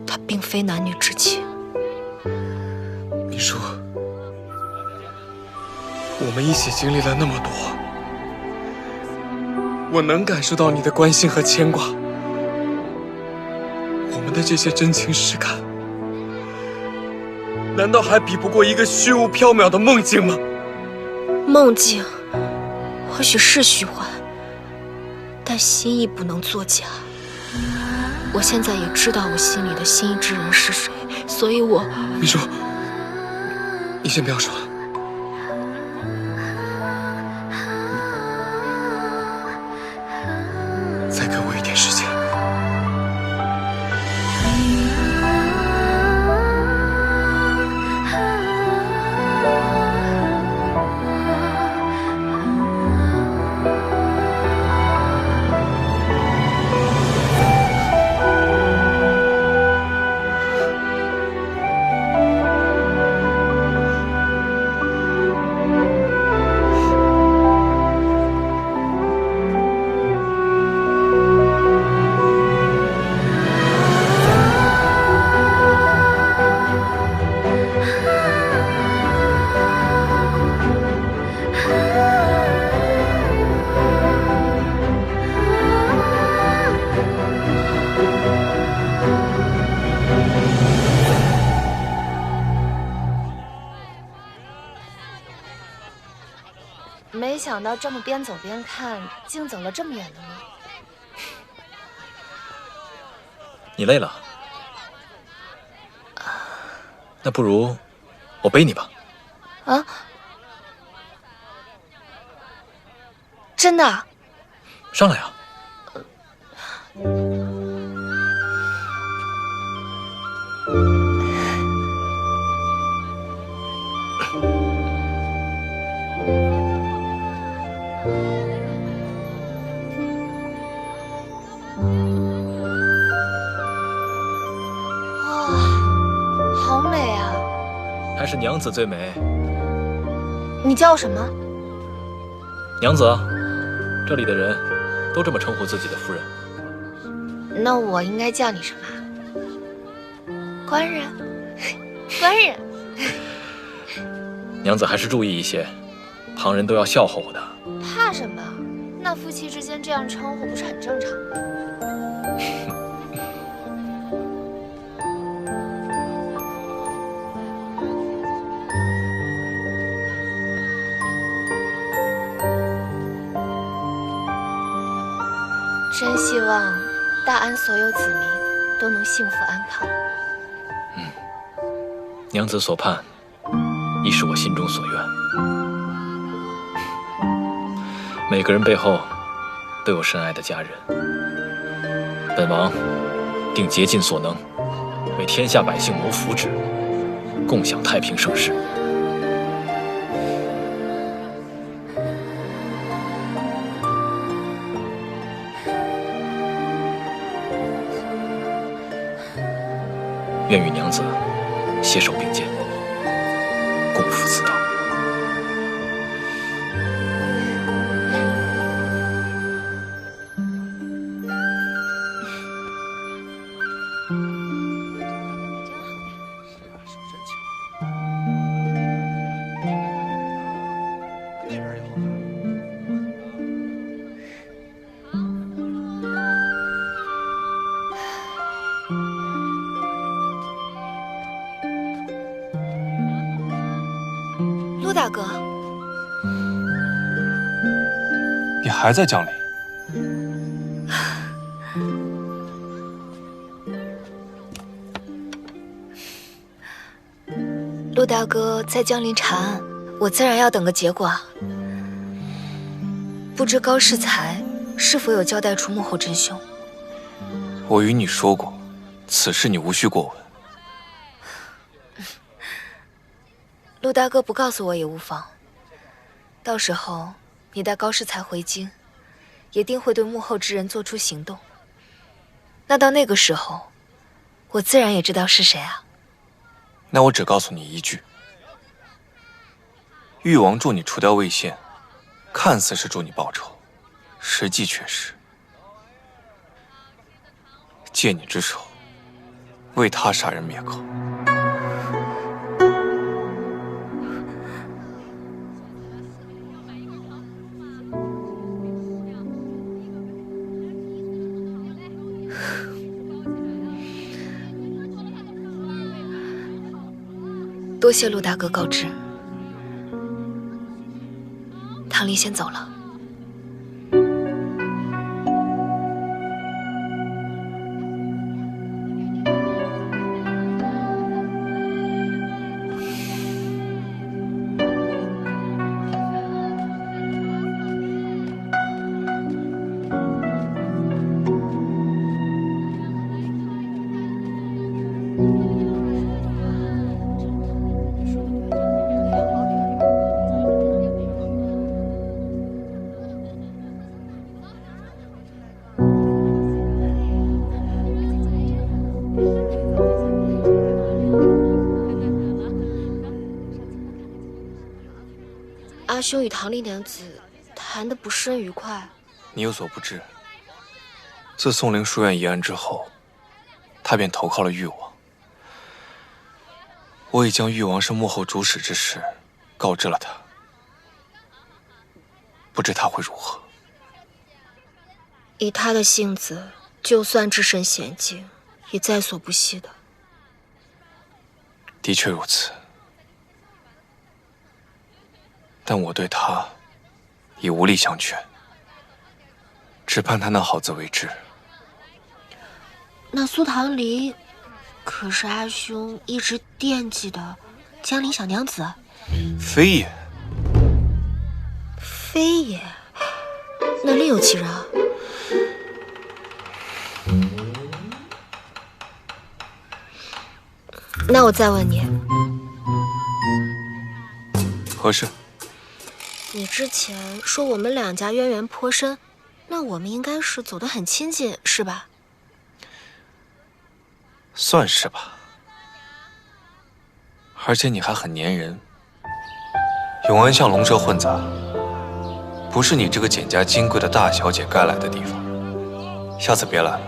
它并非男女之情。你说，我们一起经历了那么多，我能感受到你的关心和牵挂。我们的这些真情实感，难道还比不过一个虚无缥缈的梦境吗？梦境或许是虚幻，但心意不能作假。我现在也知道我心里的心意之人是谁，所以我……你说，你先不要说了。再给我一点时间。没想到这么边走边看，竟走了这么远的路。你累了？那不如我背你吧。啊？真的？上来啊！好美啊！还是娘子最美。你叫我什么？娘子啊，这里的人都这么称呼自己的夫人。那我应该叫你什么？官人，官人。娘子还是注意一些，旁人都要笑话我的。怕什么？那夫妻之间这样称呼不是很正常吗？真希望大安所有子民都能幸福安康。娘子所盼，亦是我心中所愿。每个人背后都有深爱的家人，本王定竭尽所能，为天下百姓谋福祉，共享太平盛世。愿与娘子携手并肩，共赴此道。陆大哥，你还在江陵？陆大哥在江陵查案，我自然要等个结果啊。不知高世才是否有交代出幕后真凶？我与你说过，此事你无需过问。陆大哥不告诉我也无妨，到时候你带高适才回京，也定会对幕后之人做出行动。那到那个时候，我自然也知道是谁啊。那我只告诉你一句：誉王助你除掉魏县，看似是助你报仇，实际却是借你之手，为他杀人灭口。多谢陆大哥告知，唐离先走了。阿兄与唐丽娘子谈得不甚愉快。你有所不知，自宋陵书院一案之后，他便投靠了誉王。我已将誉王是幕后主使之事告知了他，不知他会如何。以他的性子，就算置身险境，也在所不惜的。的确如此。但我对他已无力相劝，只盼他能好自为之。那苏唐离，可是阿兄一直惦记的江陵小娘子？非也。非也？那另有其人啊？那我再问你，何事？你之前说我们两家渊源颇深，那我们应该是走得很亲近，是吧？算是吧。而且你还很粘人。永安巷龙蛇混杂，不是你这个简家金贵的大小姐该来的地方。下次别来了。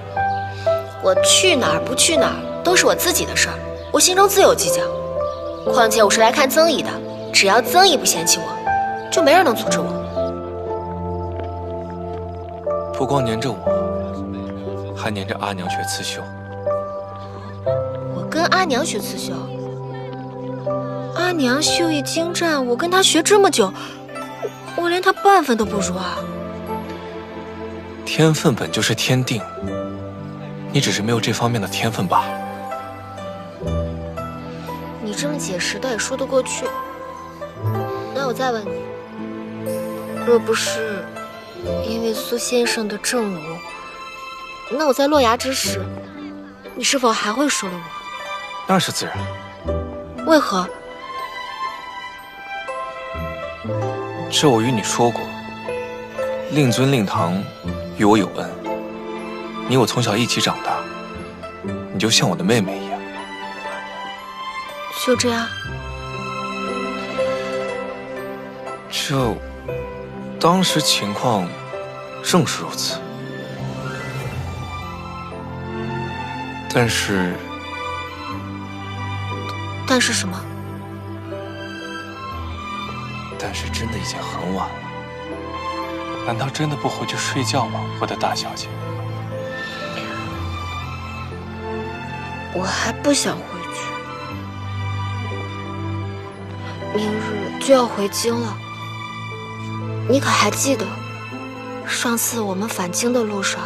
我去哪儿不去哪儿都是我自己的事儿，我心中自有计较。况且我是来看曾姨的，只要曾姨不嫌弃我，就没人能阻止我。不光粘着我，还粘着阿娘学刺绣。我跟阿娘学刺绣？阿娘绣艺精湛，我跟她学这么久，我连她半分都不如啊！天分本就是天定，你只是没有这方面的天分罢了。你这么解释倒也说得过去。那我再问你，若不是因为苏先生的正午，那我在落崖之时，你是否还会收了我？那是自然。为何？这我与你说过，令尊、令堂与我有恩，你我从小一起长大，你就像我的妹妹一样。就这样。这当时情况正是如此，但是什么？但是真的已经很晚了，难道真的不回去睡觉吗，我的大小姐？我还不想回去，明日就要回京了。你可还记得，上次我们返京的路上，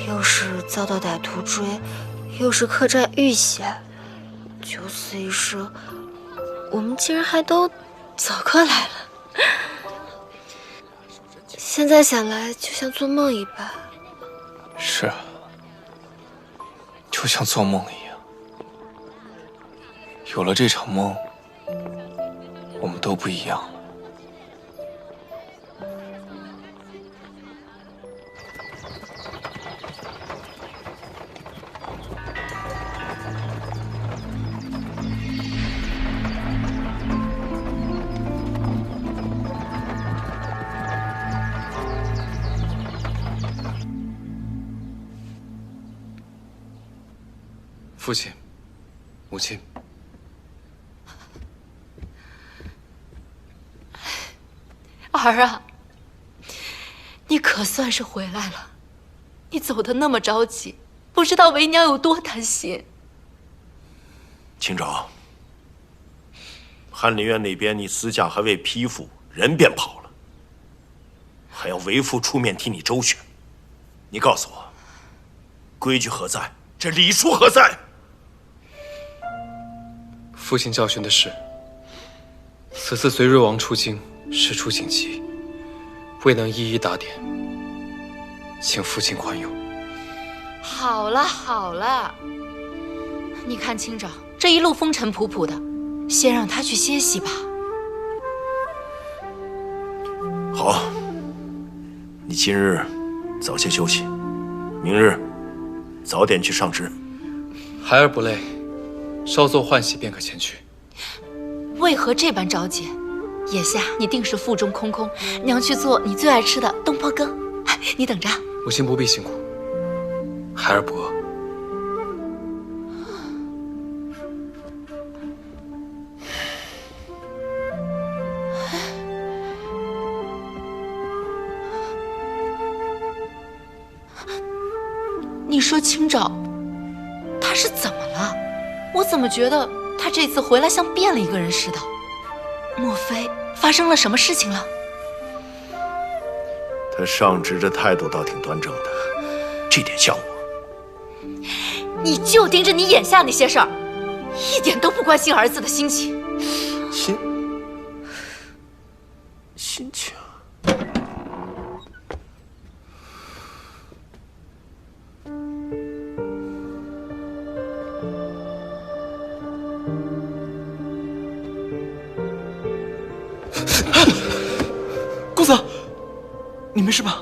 又是遭到歹徒追，又是客栈遇险，九死一生，我们竟然还都走过来了。现在想来，就像做梦一般。是啊，就像做梦一样。有了这场梦，我们都不一样了。父亲，母亲。儿啊，你可算是回来了。你走得那么着急，不知道为娘有多担心。清昭，翰林院那边你私下还未批复，人便跑了，还要为父出面替你周旋。你告诉我，规矩何在？这礼数何在？父亲教训的是，此次随瑞王出京，事出紧急，未能一一打点，请父亲宽宥。好了好了，你看清昭这一路风尘仆仆的，先让他去歇息吧。好，你今日早些休息，明日早点去上职。孩儿不累，稍作换洗便可前去。为何这般着急？眼下你定是腹中空空，娘去做你最爱吃的东坡羹，你等着。母亲不必辛苦，孩儿不饿。你说清昭，他是怎么了？我怎么觉得他这次回来像变了一个人似的？莫非发生了什么事情了？他上职这态度倒挺端正的，这点像我。你就盯着你眼下那些事儿，一点都不关心儿子的心情。心情。公子，你没事吧？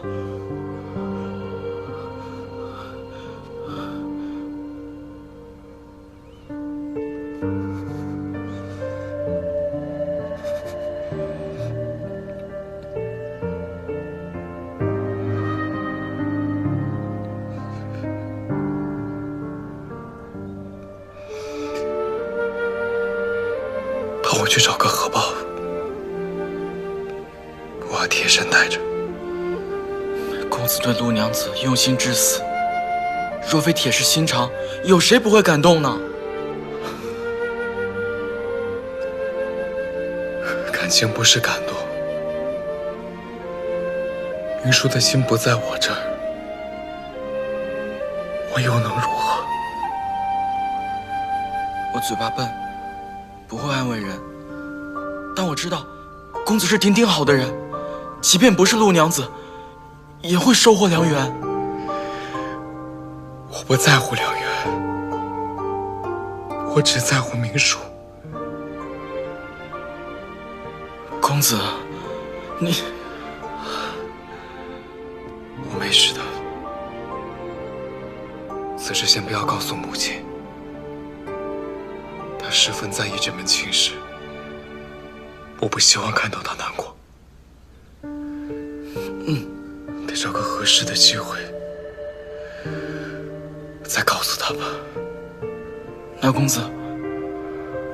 帮我去找个荷包，我要贴身带着。公子对陆娘子用心至死，若非铁石心肠，有谁不会感动呢？感情不是感动，云舒的心不在我这儿，我又能如何？我嘴巴笨，不会安慰人，但我知道，公子是顶顶好的人，即便不是陆娘子，也会收获良缘。我不在乎良缘，我只在乎名数。公子，你……我没事的，此事先不要告诉母亲，她十分在意这门亲事，我不希望看到她难过。得找个合适的机会再告诉她吧。那公子，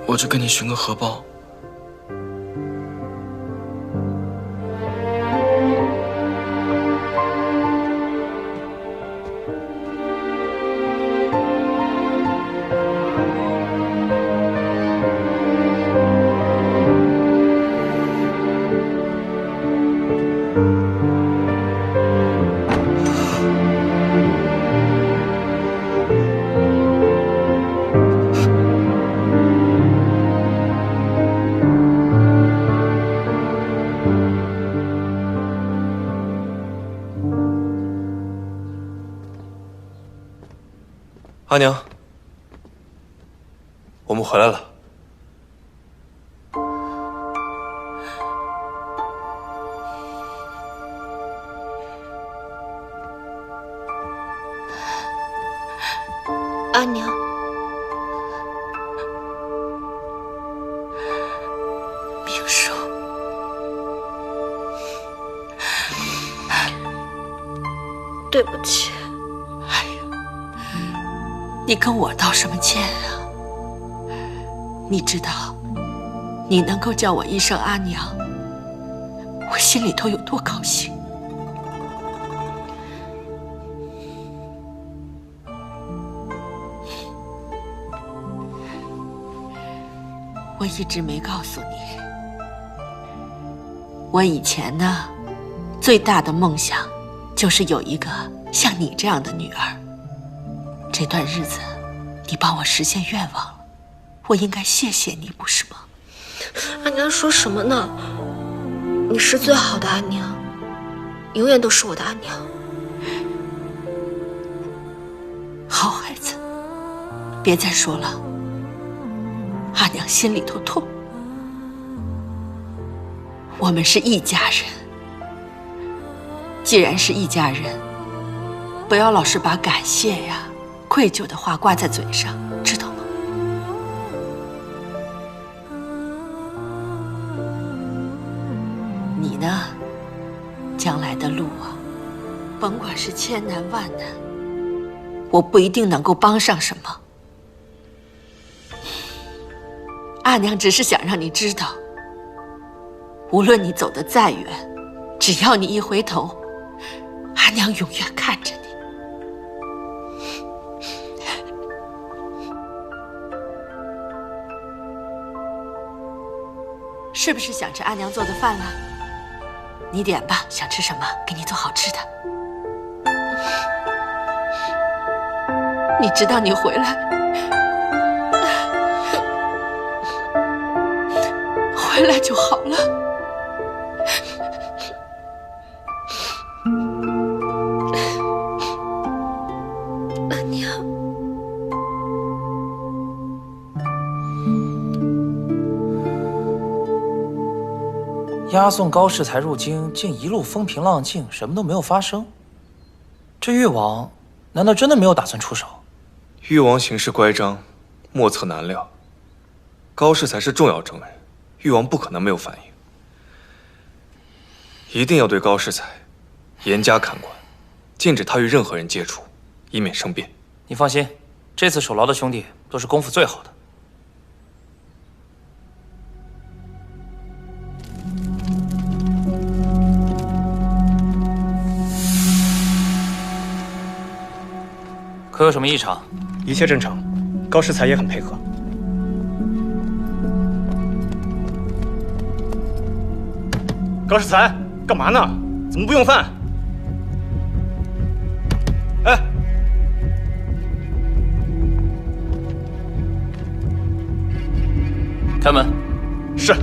我去跟你寻个荷包。阿娘，我们回来了。阿娘，明叔，对不起。你跟我道什么歉啊？你知道，你能够叫我一声阿娘，我心里头有多高兴。我一直没告诉你，我以前呢，最大的梦想就是有一个像你这样的女儿。这段日子，你帮我实现愿望了，我应该谢谢你，不是吗？阿娘说什么呢？你是最好的阿娘，永远都是我的阿娘。好孩子，别再说了，阿娘心里头痛。我们是一家人，既然是一家人，不要老是把感谢呀、愧疚的话挂在嘴上，知道吗？你呢，将来的路啊，甭管是千难万难，我不一定能够帮上什么。阿娘只是想让你知道，无论你走得再远，只要你一回头，阿娘永远看着你。是不是想吃阿娘做的饭了？你点吧，想吃什么，给你做好吃的。你知道你回来，回来就好了。阿娘，押送高士才入京，竟一路风平浪静，什么都没有发生。这誉王难道真的没有打算出手？誉王行事乖张，莫测难料。高士才是重要证人，誉王不可能没有反应。一定要对高士才严加看管，禁止他与任何人接触，以免生变。你放心，这次守牢的兄弟都是功夫最好的。可有什么异常？一切正常，高士才也很配合。高士才，干嘛呢？怎么不用饭？哎，开门。是。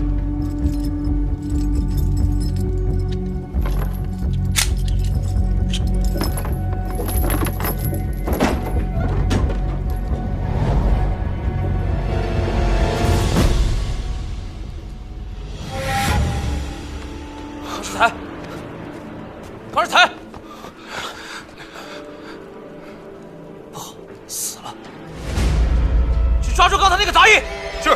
高士才，不好，死了！去抓住刚才那个杂役。是。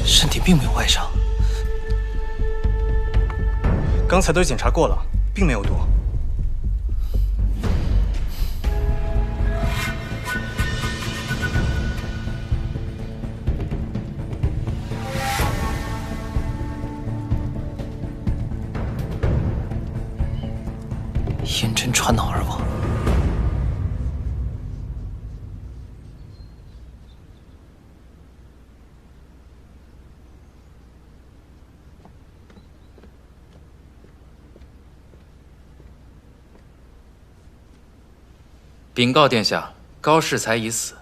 身体并没有外伤，刚才都检查过了，并没有毒。阴针穿脑而亡。禀告殿下，高士才已死。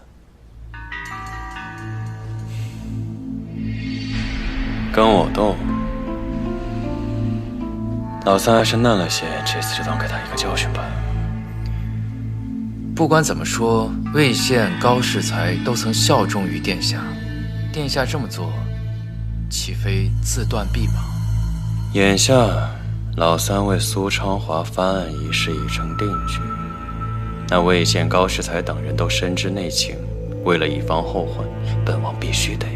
跟我斗，老三还是嫩了些，这次就当给他一个教训吧。不管怎么说，魏县、高士才都曾效忠于殿下，殿下这么做，岂非自断臂膀？眼下老三为苏昌华翻案一事已成定局，那魏县、高士才等人都深知内情，为了以防后患，本王必须得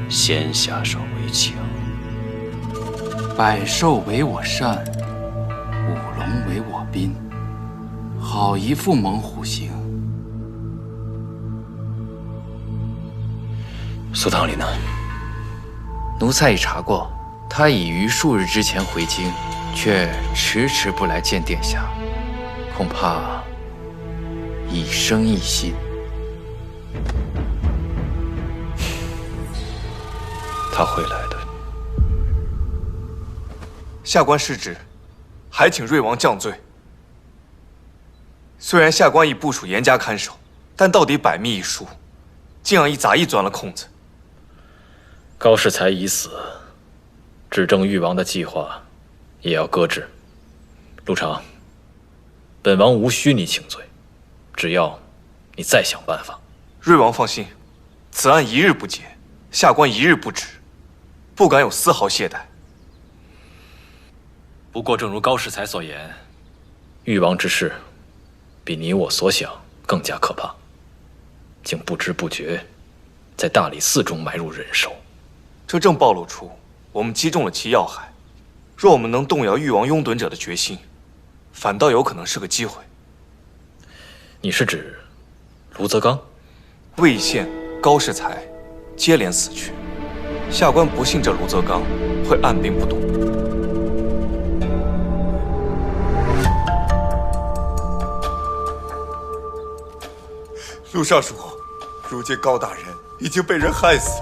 先下手为强。百兽为我善，五龙为我宾，好一副猛虎形。苏唐离呢？奴才已查过，他已于数日之前回京，却迟迟不来见殿下，恐怕已生异心。他会来的。下官失职，还请瑞王降罪。虽然下官已部署严加看守，但到底百密一疏，竟让一杂役钻了空子。高士才已死，指证誉王的计划也要搁置。陆长，本王无需你请罪，只要你再想办法。瑞王放心，此案一日不结，下官一日不止，不敢有丝毫懈怠。不过，正如高士才所言，誉王之事比你我所想更加可怕，竟不知不觉在大理寺中埋入人手。这正暴露出我们击中了其要害。若我们能动摇誉王拥趸者的决心，反倒有可能是个机会。你是指卢泽刚、魏县、高士才接连死去，下官不信这卢泽刚会按兵不动。陆尚书，如今高大人已经被人害死，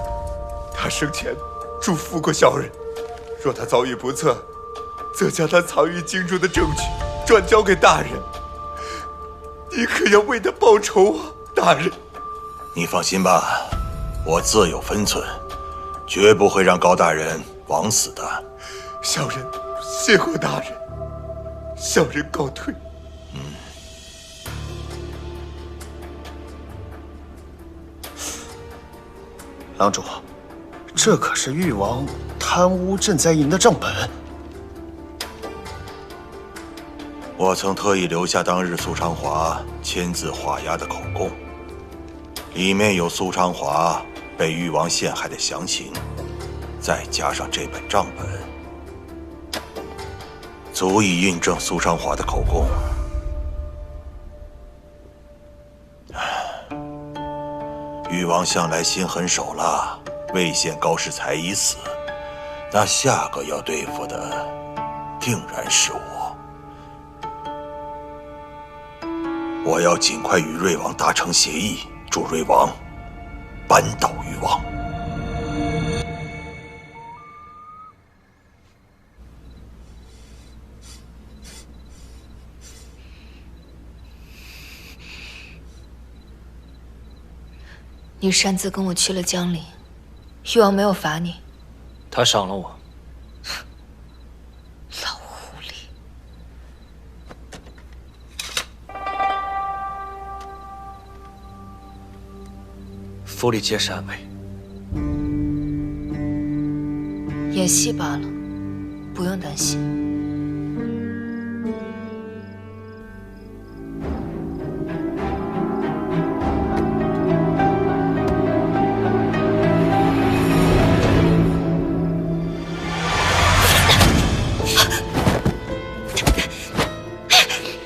他生前嘱咐过小人，若他遭遇不测，则将他藏于京中的证据转交给大人。你可要为他报仇啊，大人！你放心吧，我自有分寸，绝不会让高大人枉死的。小人谢过大人，小人告退。郎主，这可是誉王贪污赈灾营的账本。我曾特意留下当日苏长华签字画押的口供，里面有苏长华被誉王陷害的详情，再加上这本账本，足以印证苏长华的口供。誉王向来心狠手辣，魏县高士才已死，那下个要对付的定然是我。我要尽快与瑞王达成协议，助瑞王扳倒誉王。你擅自跟我去了江陵，誉王没有罚你。他赏了我。老狐狸！府里皆是安慰，演戏罢了，不用担心。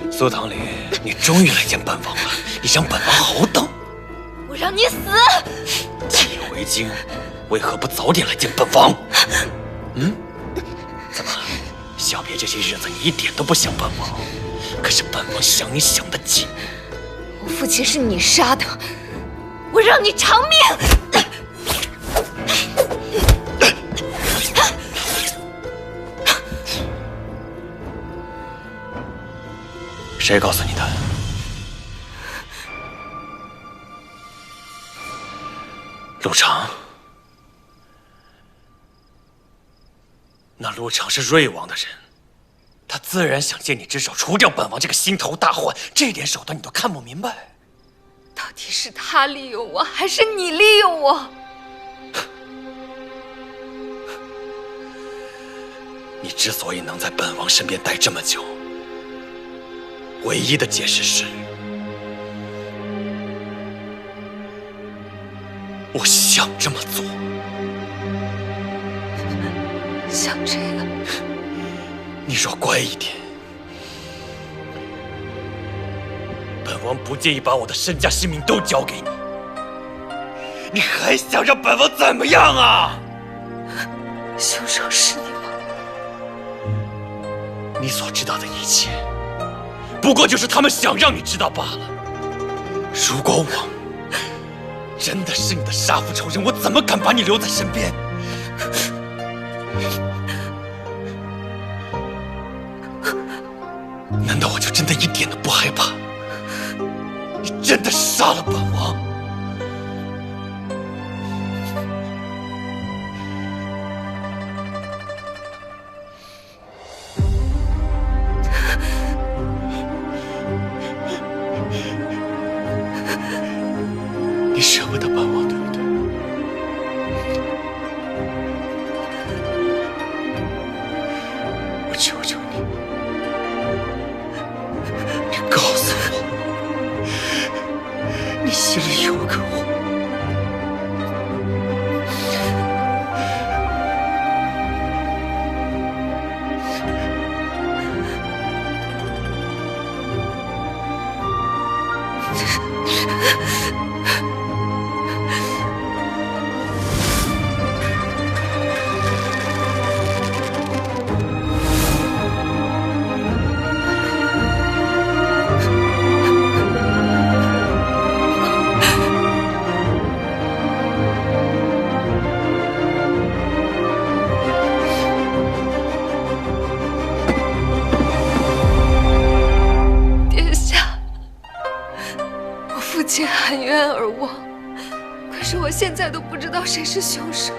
苏唐离，你终于来见本王了，你想本王好等？我让你死！既回京，为何不早点来见本王？怎么，小别这些日子你一点都不想本王？可是本王想你想得紧。我父亲是你杀的，我让你偿命！谁告诉你的？陆长，那陆长是瑞王的人，他自然想借你之手除掉本王这个心头大患，这点手段你都看不明白。到底是他利用我，还是你利用我？你之所以能在本王身边待这么久，唯一的解释是，我想这么做。像这样。你若乖一点，本王不介意把我的身家性命都交给你。你还想让本王怎么样啊？凶手是你吗？你所知道的一切，不过就是他们想让你知道罢了。如果我真的是你的杀父仇人，我怎么敢把你留在身边？难道我就真的一点都不害怕？你真的杀了本王？你舍不得本王，对不对？我求求你，你告诉我，你心里有个我。含冤而亡，可是我现在都不知道谁是凶手，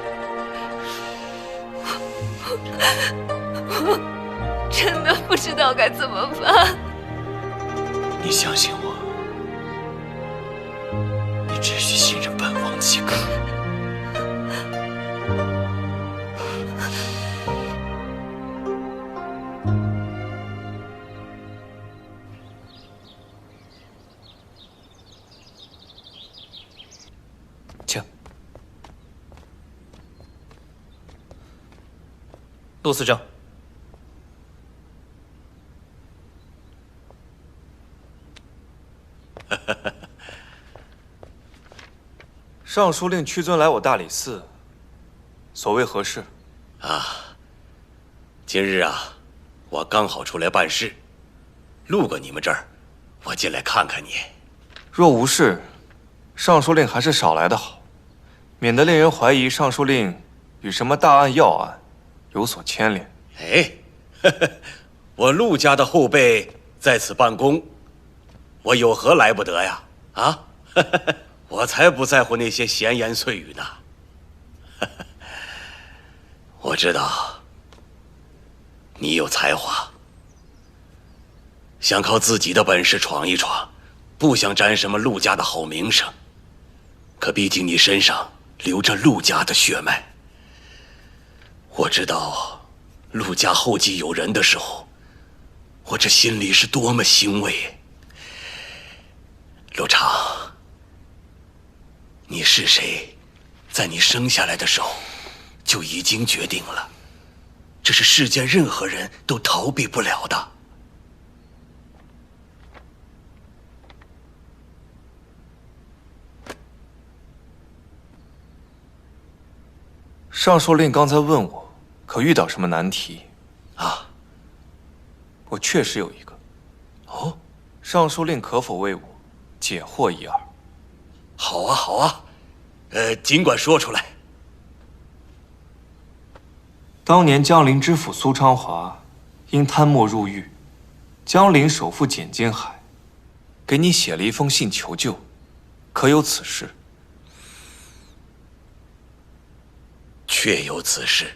我真的不知道该怎么办。你相信我，你只需信任本王即可。陆司正，尚书令屈尊来我大理寺，所谓何事？啊，今日啊，我刚好出来办事，路过你们这儿，我进来看看你。若无事，尚书令还是少来的好，免得令人怀疑尚书令与什么大案要案有所牵连。哎，我陆家的后辈在此办公，我有何来不得呀？啊，我才不在乎那些闲言碎语呢。我知道你有才华，想靠自己的本事闯一闯，不想沾什么陆家的好名声。可毕竟你身上流着陆家的血脉，我知道陆家后继有人的时候，我这心里是多么欣慰。陆长，你是谁，在你生下来的时候就已经决定了，这是世间任何人都逃避不了的。尚书令刚才问我，可遇到什么难题？啊，我确实有一个。哦，尚书令可否为我解惑一二？好啊，好啊，尽管说出来。当年江陵知府苏昌华因贪墨入狱，江陵首富简金海给你写了一封信求救，可有此事？确有此事。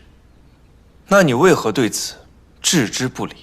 那你为何对此置之不理？